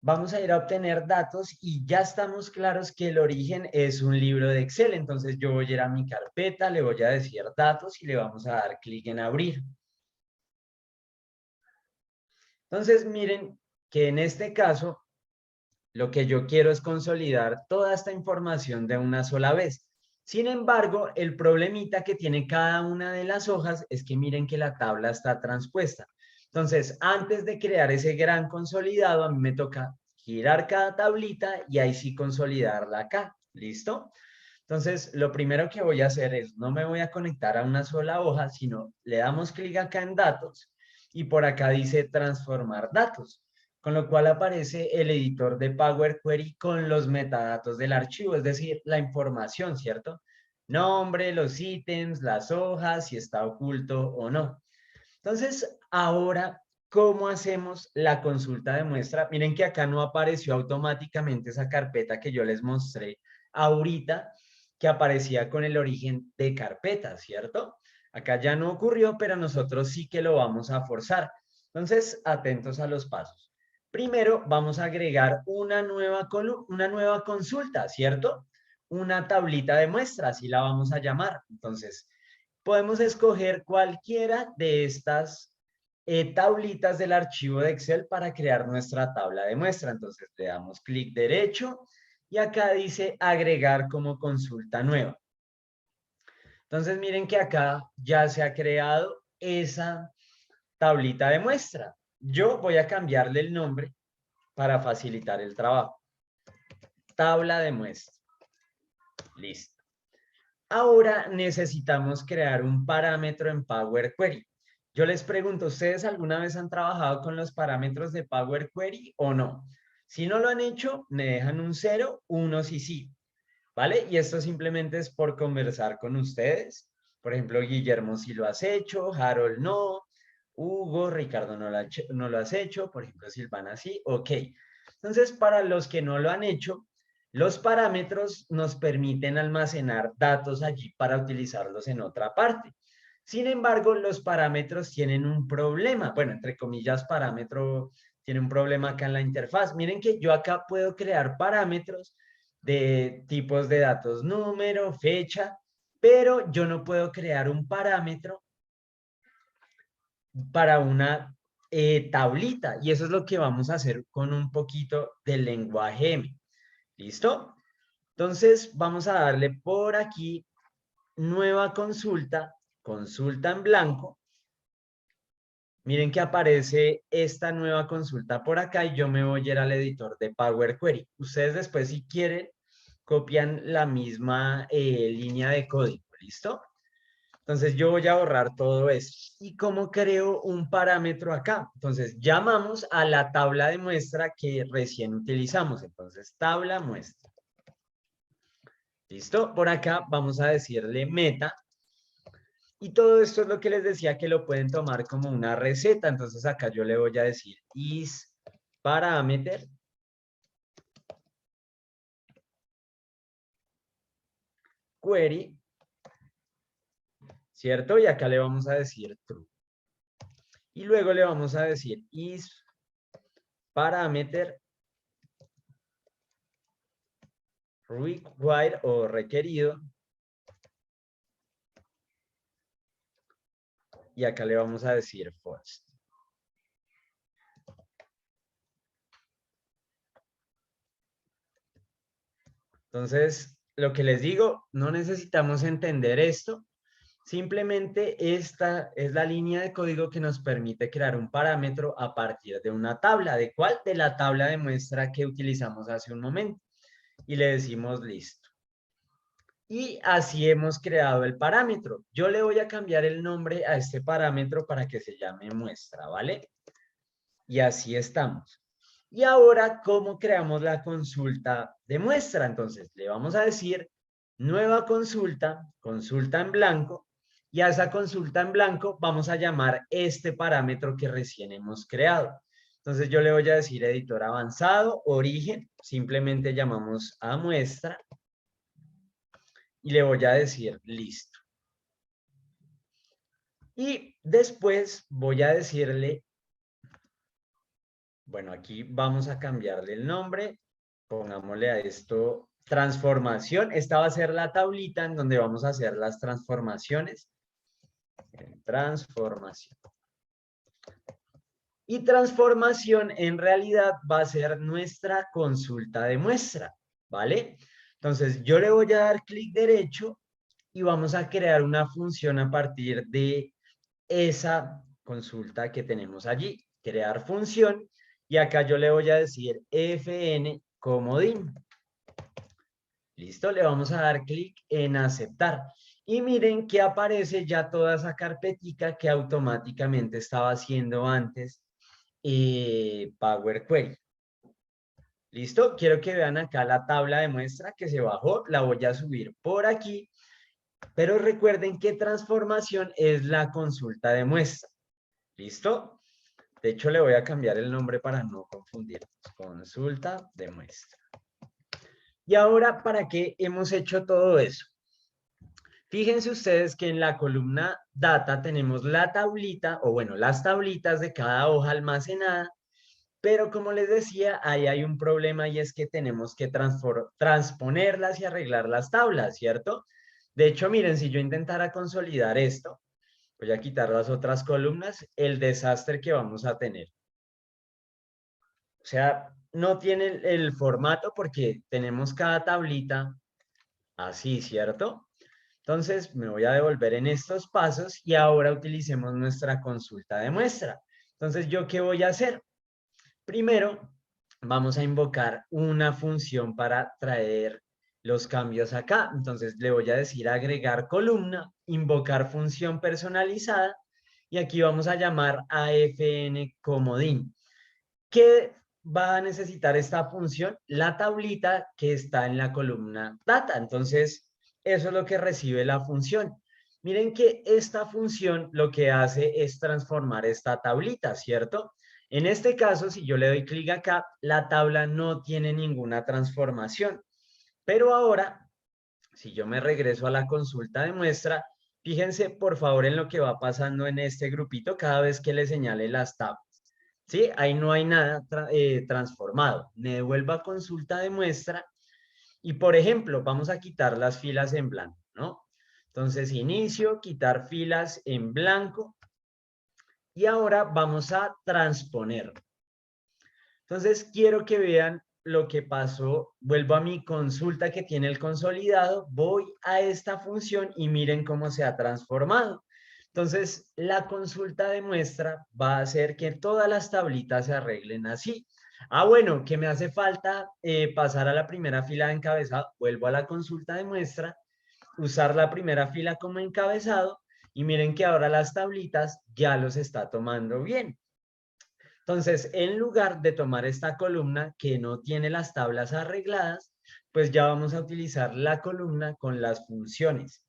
Vamos a ir a obtener datos y ya estamos claros que el origen es un libro de Excel. Entonces, yo voy a ir a mi carpeta, le voy a decir datos y le vamos a dar clic en abrir. Entonces, miren que en este caso, lo que yo quiero es consolidar toda esta información de una sola vez. Sin embargo, el problemita que tiene cada una de las hojas es que miren que la tabla está transpuesta. Entonces, antes de crear ese gran consolidado, a mí me toca girar cada tablita y ahí sí consolidarla acá. ¿Listo? Entonces, lo primero que voy a hacer es, no me voy a conectar a una sola hoja, sino le damos clic acá en datos y por acá dice transformar datos, con lo cual aparece el editor de Power Query con los metadatos del archivo, es decir, la información, ¿cierto? Nombre, los ítems, las hojas, si está oculto o no. Entonces, ahora, ¿cómo hacemos la consulta de muestra? Miren que acá no apareció automáticamente esa carpeta que yo les mostré ahorita, que aparecía con el origen de carpeta, ¿cierto? Acá ya no ocurrió, pero nosotros sí que lo vamos a forzar. Entonces, atentos a los pasos. Primero, vamos a agregar una nueva consulta, ¿cierto? Una tablita de muestra, así la vamos a llamar. Entonces, podemos escoger cualquiera de estas tablitas del archivo de Excel para crear nuestra tabla de muestra. Entonces le damos clic derecho y acá dice agregar como consulta nueva. Entonces miren que acá ya se ha creado esa tablita de muestra. Yo voy a cambiarle el nombre para facilitar el trabajo. Tabla de muestra. Listo. Ahora necesitamos crear un parámetro en Power Query. Yo les pregunto, ¿ustedes alguna vez han trabajado con los parámetros de Power Query o no? Si no lo han hecho, me dejan un 0, 1 si sí, ¿vale? Y esto simplemente es por conversar con ustedes. Por ejemplo, Guillermo, si lo has hecho, Harold no, Hugo, Ricardo no lo has hecho, por ejemplo, Silvana sí, ok. Entonces, para los que no lo han hecho, los parámetros nos permiten almacenar datos allí para utilizarlos en otra parte. Sin embargo, los parámetros tienen un problema. Bueno, entre comillas, parámetro tiene un problema acá en la interfaz. Miren que yo acá puedo crear parámetros de tipos de datos, número, fecha, pero yo no puedo crear un parámetro para una tablita. Y eso es lo que vamos a hacer con un poquito del lenguaje M. ¿Listo? Entonces, vamos a darle por aquí, nueva consulta, consulta en blanco. Miren que aparece esta nueva consulta por acá y yo me voy a ir al editor de Power Query. Ustedes después, si quieren, copian la misma línea de código, ¿listo? Entonces yo voy a borrar todo esto. ¿Y cómo creo un parámetro acá? Entonces llamamos a la tabla de muestra que recién utilizamos. Entonces tabla muestra. ¿Listo? Por acá vamos a decirle meta. Y todo esto es lo que les decía que lo pueden tomar como una receta. Entonces acá yo le voy a decir is parameter query, ¿cierto? Y acá le vamos a decir true. Y luego le vamos a decir is parameter required o requerido. Y acá le vamos a decir false. Entonces, lo que les digo, no necesitamos entender esto. Simplemente esta es la línea de código que nos permite crear un parámetro a partir de una tabla. ¿De cuál? De la tabla de muestra que utilizamos hace un momento. Y le decimos listo. Y así hemos creado el parámetro. Yo le voy a cambiar el nombre a este parámetro para que se llame muestra, ¿vale? Y así estamos. Y ahora, ¿cómo creamos la consulta de muestra? Entonces, le vamos a decir nueva consulta, consulta en blanco, y a esa consulta en blanco vamos a llamar este parámetro que recién hemos creado. Entonces, yo le voy a decir editor avanzado, origen, simplemente llamamos a muestra, y le voy a decir listo. Y después voy a decirle, bueno, aquí vamos a cambiarle el nombre, pongámosle a esto transformación. Esta va a ser la tablita en donde vamos a hacer las transformaciones. Transformación. Y transformación en realidad va a ser nuestra consulta de muestra, ¿vale? Entonces yo le voy a dar clic derecho y vamos a crear una función a partir de esa consulta que tenemos allí. Crear función. Y acá yo le voy a decir fn comodín. Listo, le vamos a dar clic en aceptar. Y miren que aparece ya toda esa carpetica que automáticamente estaba haciendo antes Power Query. Listo, quiero que vean acá la tabla de muestra que se bajó. La voy a subir por aquí. Pero recuerden que transformación es la consulta de muestra. ¿Listo? De hecho, le voy a cambiar el nombre para no confundirnos. Consulta de muestra. Y ahora, ¿para qué hemos hecho todo eso? Fíjense ustedes que en la columna data tenemos la tablita, o bueno, las tablitas de cada hoja almacenada, pero como les decía, ahí hay un problema y es que tenemos que transponerlas y arreglar las tablas, ¿cierto? De hecho, miren, si yo intentara consolidar esto, voy a quitar las otras columnas, el desastre que vamos a tener. O sea, no tiene el formato porque tenemos cada tablita así, ¿cierto? Entonces, me voy a devolver en estos pasos y ahora utilicemos nuestra consulta de muestra. Entonces, ¿yo qué voy a hacer? Primero, vamos a invocar una función para traer los cambios acá. Entonces, le voy a decir agregar columna, invocar función personalizada y aquí vamos a llamar a fn comodín. ¿Qué va a necesitar esta función? La tablita que está en la columna data. Entonces, eso es lo que recibe la función. Miren que esta función lo que hace es transformar esta tablita, ¿cierto? En este caso, si yo le doy clic acá, la tabla no tiene ninguna transformación. Pero ahora, si yo me regreso a la consulta de muestra, fíjense por favor en lo que va pasando en este grupito cada vez que le señale las tablas. ¿Sí? Ahí no hay nada transformado. Me devuelvo a consulta de muestra y, por ejemplo, vamos a quitar las filas en blanco, ¿no? Entonces, inicio, quitar filas en blanco y ahora vamos a transponer. Entonces, quiero que vean lo que pasó. Vuelvo a mi consulta que tiene el consolidado, voy a esta función y miren cómo se ha transformado. Entonces, la consulta de muestra va a hacer que todas las tablitas se arreglen así. Ah, bueno, que me hace falta pasar a la primera fila de encabezado. Vuelvo a la consulta de muestra, usar la primera fila como encabezado y miren que ahora las tablitas ya los está tomando bien. Entonces, en lugar de tomar esta columna que no tiene las tablas arregladas, pues ya vamos a utilizar la columna con las funciones.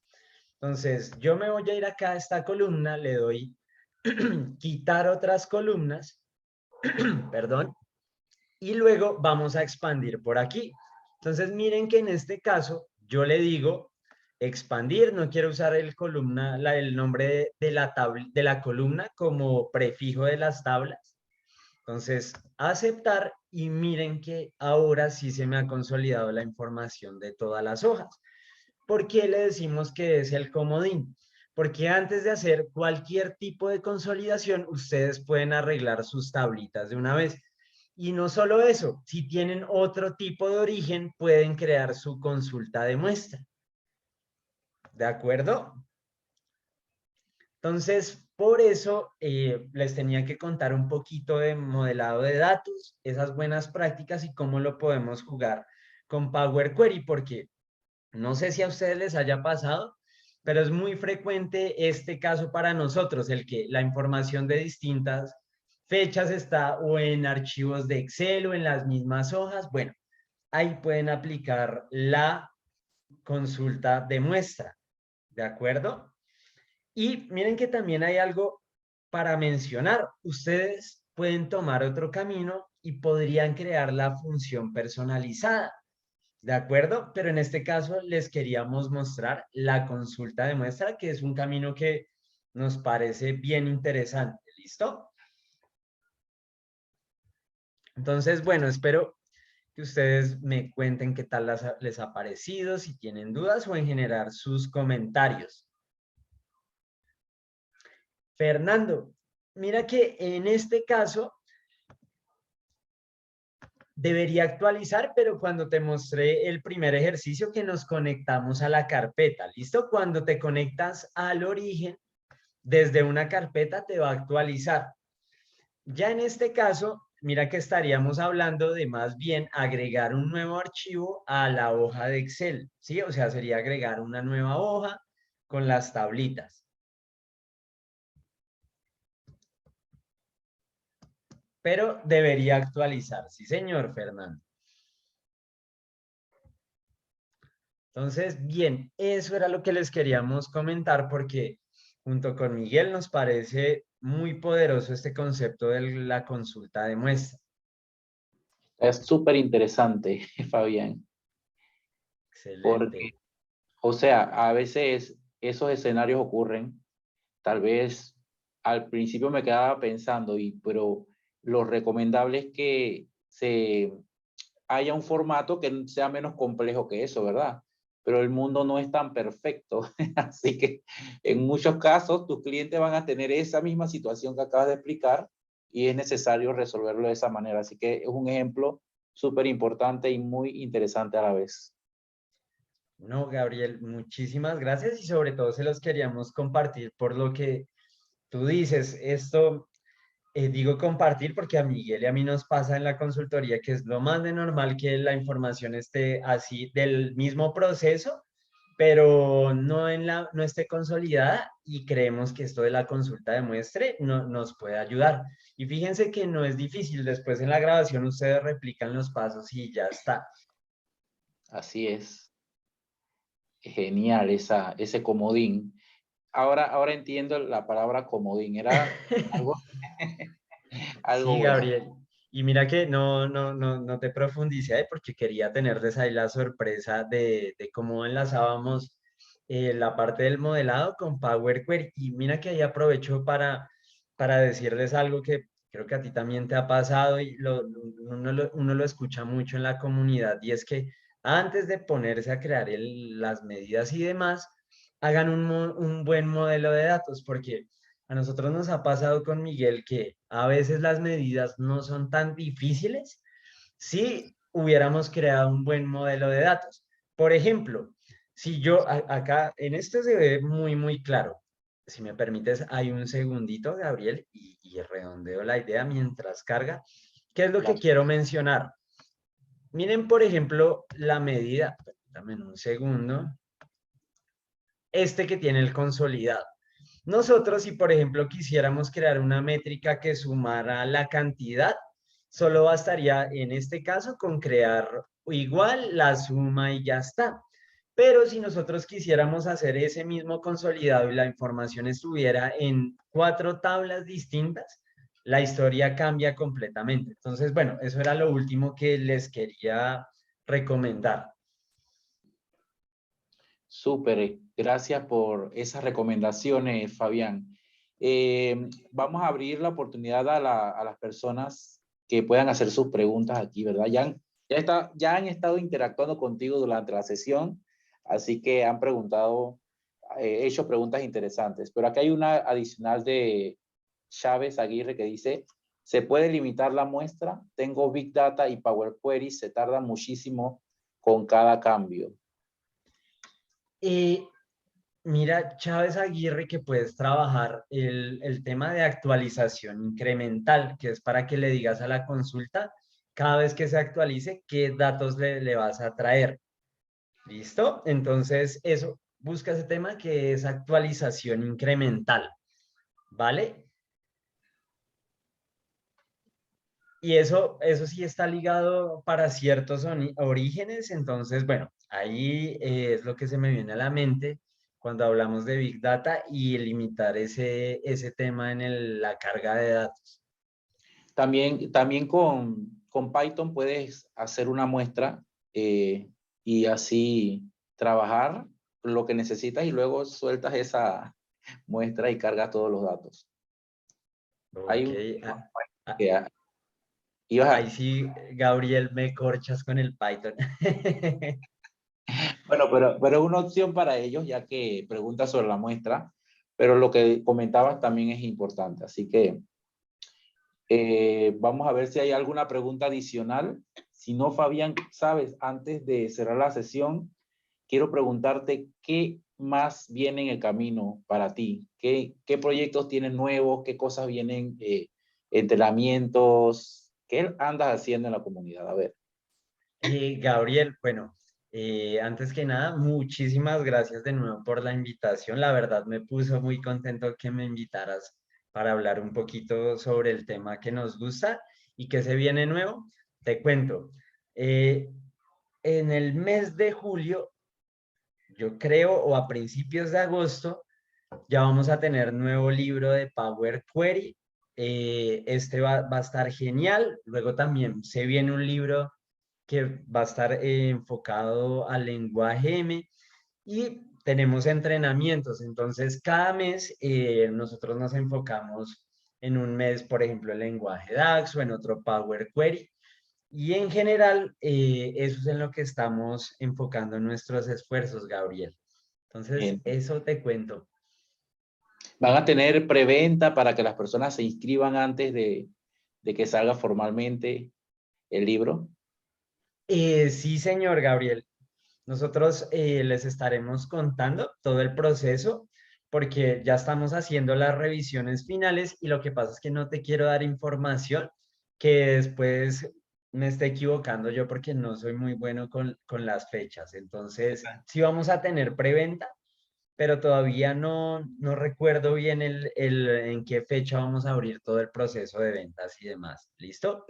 Entonces, yo me voy a ir acá a esta columna, le doy quitar otras columnas, perdón, y luego vamos a expandir por aquí. Entonces, miren que en este caso yo le digo expandir, no quiero usar el nombre de la columna como prefijo de las tablas. Entonces, aceptar y miren que ahora sí se me ha consolidado la información de todas las hojas. ¿Por qué le decimos que es el comodín? Porque antes de hacer cualquier tipo de consolidación, ustedes pueden arreglar sus tablitas de una vez. Y no solo eso, si tienen otro tipo de origen, pueden crear su consulta de muestra. ¿De acuerdo? Entonces, por eso les tenía que contar un poquito de modelado de datos, esas buenas prácticas y cómo lo podemos jugar con Power Query, porque no sé si a ustedes les haya pasado, pero es muy frecuente este caso para nosotros, el que la información de distintas fechas está o en archivos de Excel o en las mismas hojas. Bueno, ahí pueden aplicar la consulta de muestra, ¿de acuerdo? Y miren que también hay algo para mencionar. Ustedes pueden tomar otro camino y podrían crear la función personalizada. ¿De acuerdo? Pero en este caso les queríamos mostrar la consulta de muestra, que es un camino que nos parece bien interesante. ¿Listo? Entonces, bueno, espero que ustedes me cuenten qué tal les ha parecido, si tienen dudas o en general sus comentarios. Fernando, mira que en este caso debería actualizar, pero cuando te mostré el primer ejercicio que nos conectamos a la carpeta, ¿listo? Cuando te conectas al origen, desde una carpeta te va a actualizar. Ya en este caso, mira que estaríamos hablando de más bien agregar un nuevo archivo a la hoja de Excel, ¿sí? O sea, sería agregar una nueva hoja con las tablitas. Pero debería actualizar, sí, señor Fernando. Entonces, bien, eso era lo que les queríamos comentar porque junto con Miguel nos parece muy poderoso este concepto de la consulta de muestra. Es súper interesante, Fabián, Excelente. porque, o sea, a veces esos escenarios ocurren. Tal vez al principio me quedaba pensando, pero lo recomendable es que haya un formato que sea menos complejo que eso, ¿verdad? Pero el mundo no es tan perfecto, así que en muchos casos tus clientes van a tener esa misma situación que acabas de explicar y es necesario resolverlo de esa manera. Así que es un ejemplo súper importante y muy interesante a la vez. No, Gabriel, muchísimas gracias y sobre todo se los queríamos compartir por lo que tú dices. Esto, digo compartir porque a Miguel y a mí nos pasa en la consultoría que es lo más de normal que la información esté así del mismo proceso, pero no esté consolidada y creemos que esto de la consulta de muestre no, nos puede ayudar. Y fíjense que no es difícil, después en la grabación ustedes replican los pasos y ya está. Así es. Genial ese comodín. Ahora entiendo la palabra comodín. Era algo, algo Sí, bueno. Gabriel. Y mira que no te profundicé ahí porque quería tenerles ahí la sorpresa de cómo enlazábamos la parte del modelado con Power Query. Y mira que ahí aprovecho para decirles algo que creo que a ti también te ha pasado y uno lo escucha mucho en la comunidad y es que antes de ponerse a crear las medidas y demás, hagan un buen modelo de datos porque a nosotros nos ha pasado con Miguel que a veces las medidas no son tan difíciles si hubiéramos creado un buen modelo de datos. Por ejemplo, si yo acá en esto se ve muy claro. Si me permites, hay un segundito, Gabriel, y redondeo la idea mientras carga. ¿Qué es lo que Claro. quiero mencionar? Miren, por ejemplo, la medida, permítanme un segundo, este que tiene el consolidado. Nosotros, si por ejemplo quisiéramos crear una métrica que sumara la cantidad, solo bastaría en este caso con crear igual la suma y ya está. Pero si nosotros quisiéramos hacer ese mismo consolidado y la información estuviera en 4 tablas distintas, la historia cambia completamente. Entonces, bueno, eso era lo último que les quería recomendar. Súper, gracias por esas recomendaciones, Fabián. Vamos a abrir la oportunidad a las personas que puedan hacer sus preguntas aquí, ¿verdad? Ya han estado interactuando contigo durante la sesión, así que han preguntado, hecho preguntas interesantes. Pero aquí hay una adicional de Chávez Aguirre que dice, ¿se puede limitar la muestra? Tengo Big Data y Power Query, se tarda muchísimo con cada cambio. Eh, Mira, Chávez Aguirre, que puedes trabajar el tema de actualización incremental, que es para que le digas a la consulta cada vez que se actualice qué datos le vas a traer. ¿Listo? Entonces, eso, busca ese tema que es actualización incremental, ¿vale? Y eso sí está ligado para ciertos orígenes, entonces, bueno, ahí es lo que se me viene a la mente cuando hablamos de Big Data y limitar ese tema en la carga de datos. También con Python puedes hacer una muestra y así trabajar lo que necesitas y luego sueltas esa muestra y cargas todos los datos. Hay Ok, un ah, ah, que ibas ahí a, sí, Gabriel, me corchas con el Python. bueno, pero es una opción para ellos ya que preguntas sobre la muestra, pero lo que comentabas también es importante. Así que vamos a ver si hay alguna pregunta adicional. Si no, Fabián, sabes, antes de cerrar la sesión, quiero preguntarte qué más viene en el camino para ti. ¿Qué proyectos tienes nuevos? ¿Qué cosas vienen? Entrenamientos. ¿Qué andas haciendo en la comunidad? A ver. Gabriel, bueno, antes que nada, muchísimas gracias de nuevo por la invitación. La verdad me puso muy contento que me invitaras para hablar un poquito sobre el tema que nos gusta y que se viene nuevo. Te cuento, eh, en el mes de julio, yo creo, o a principios de agosto, ya vamos a tener nuevo libro de Power Query. Este va a estar genial. Luego también se viene un libro que va a estar enfocado al lenguaje M y tenemos entrenamientos. Entonces, cada mes nosotros nos enfocamos en un mes, por ejemplo, el lenguaje DAX o en otro Power Query. Y en general, eso es en lo que estamos enfocando nuestros esfuerzos, Gabriel. Entonces, eh, eso te cuento. ¿Van a tener preventa para que las personas se inscriban antes de que salga formalmente el libro? Sí, señor Gabriel. Nosotros les estaremos contando todo el proceso porque ya estamos haciendo las revisiones finales y lo que pasa es que no te quiero dar información que después me esté equivocando yo porque no soy muy bueno con las fechas. Entonces, sí vamos a tener preventa, pero todavía no recuerdo bien en qué fecha vamos a abrir todo el proceso de ventas y demás. ¿Listo?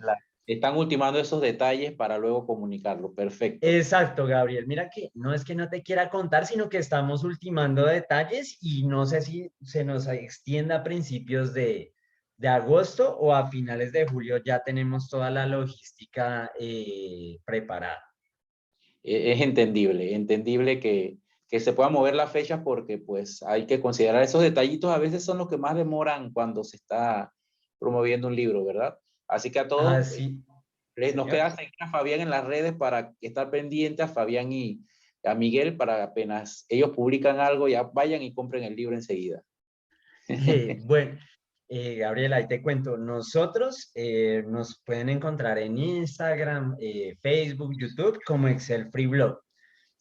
Están ultimando esos detalles para luego comunicarlo. Perfecto. Exacto, Gabriel. Mira que no es que no te quiera contar, sino que estamos ultimando detalles y no sé si se nos extienda a principios de agosto o a finales de julio ya tenemos toda la logística preparada. Es entendible que se puedan mover las fechas porque pues hay que considerar esos detallitos, a veces son los que más demoran cuando se está promoviendo un libro, ¿verdad? Así que a todos Así, nos queda señor. seguir a Fabián en las redes para estar pendiente a Fabián y a Miguel para apenas ellos publican algo, ya vayan y compren el libro enseguida. Bueno, Gabriela, ahí te cuento, nosotros nos pueden encontrar en Instagram, Facebook, YouTube como Excel Free Blog.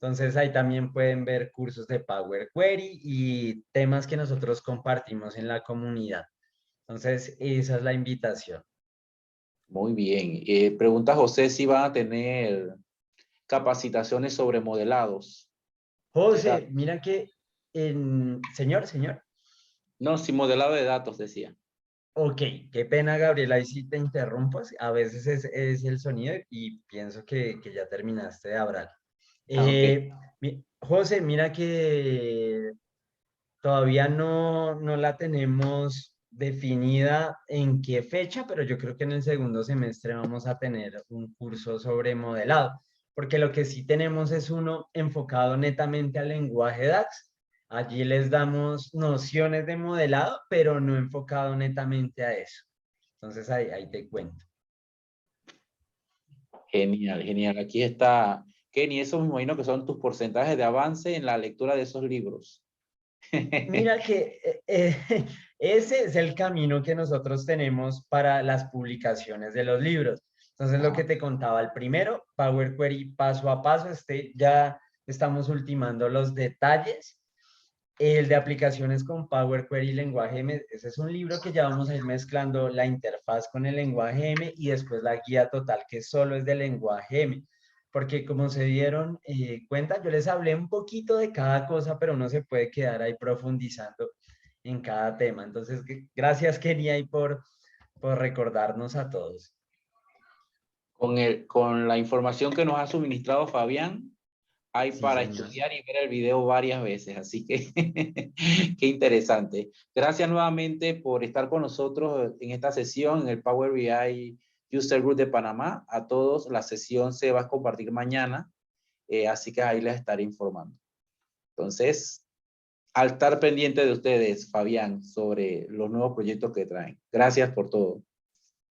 Entonces ahí también pueden ver cursos de Power Query y temas que nosotros compartimos en la comunidad. Entonces esa es la invitación. Muy bien. Pregunta José si van a tener capacitaciones sobre modelados de José, datos. mira que señor. No, sí, modelado de datos, decía. Ok, qué pena, Gabriela, ahí sí te interrumpo. A veces es el sonido y pienso que ya terminaste de hablar. Ah, ok. Eh, José, mira que todavía no la tenemos definida en qué fecha, pero yo creo que en el segundo semestre vamos a tener un curso sobre modelado, porque lo que sí tenemos es uno enfocado netamente al lenguaje DAX. Allí les damos nociones de modelado, pero no enfocado netamente a eso. Entonces ahí te cuento. Genial, genial. Aquí está, Kenny, eso me imagino que son tus porcentajes de avance en la lectura de esos libros. Mira que ese es el camino que nosotros tenemos para las publicaciones de los libros. Entonces, lo que te contaba, el primero, Power Query paso a paso, ya estamos ultimando los detalles. El de aplicaciones con Power Query y lenguaje M, ese es un libro que ya vamos a ir mezclando la interfaz con el lenguaje M y después la guía total que solo es del lenguaje M. Porque como se dieron cuenta, yo les hablé un poquito de cada cosa, pero no se puede quedar ahí profundizando en cada tema. Entonces, gracias Kenia y por recordarnos a todos. Con la información que nos ha suministrado Fabián, hay Sí, para señor. estudiar y ver el video varias veces, así que qué interesante. Gracias nuevamente por estar con nosotros en esta sesión en el Power BI User Group de Panamá. A todos, la sesión se va a compartir mañana, así que ahí les estaré informando. Entonces, al estar pendiente de ustedes, Fabián, sobre los nuevos proyectos que traen. Gracias por todo.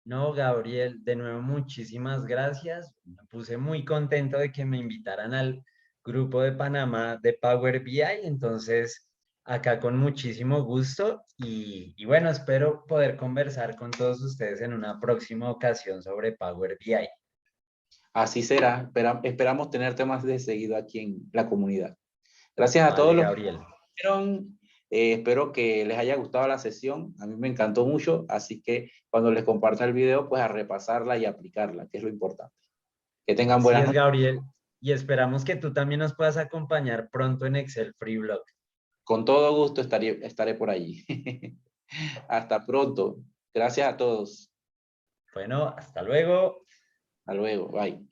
No, Gabriel, de nuevo muchísimas gracias. Me puse muy contento de que me invitaran al grupo de Panamá de Power BI, entonces acá con muchísimo gusto y bueno, espero poder conversar con todos ustedes en una próxima ocasión sobre Power BI. Así será. Esperamos tenerte más de seguido aquí en la comunidad. Gracias a todos Vale, los que Gabriel. vieron. Espero que les haya gustado la sesión. A mí me encantó mucho, así que cuando les comparta el video, pues a repasarla y aplicarla, que es lo importante. Que tengan Así buenas es, noches. Gabriel. Y esperamos que tú también nos puedas acompañar pronto en Excel Free Blog. Con todo gusto estaré por allí. Hasta pronto. Gracias a todos. Bueno, hasta luego. Hasta luego. Bye.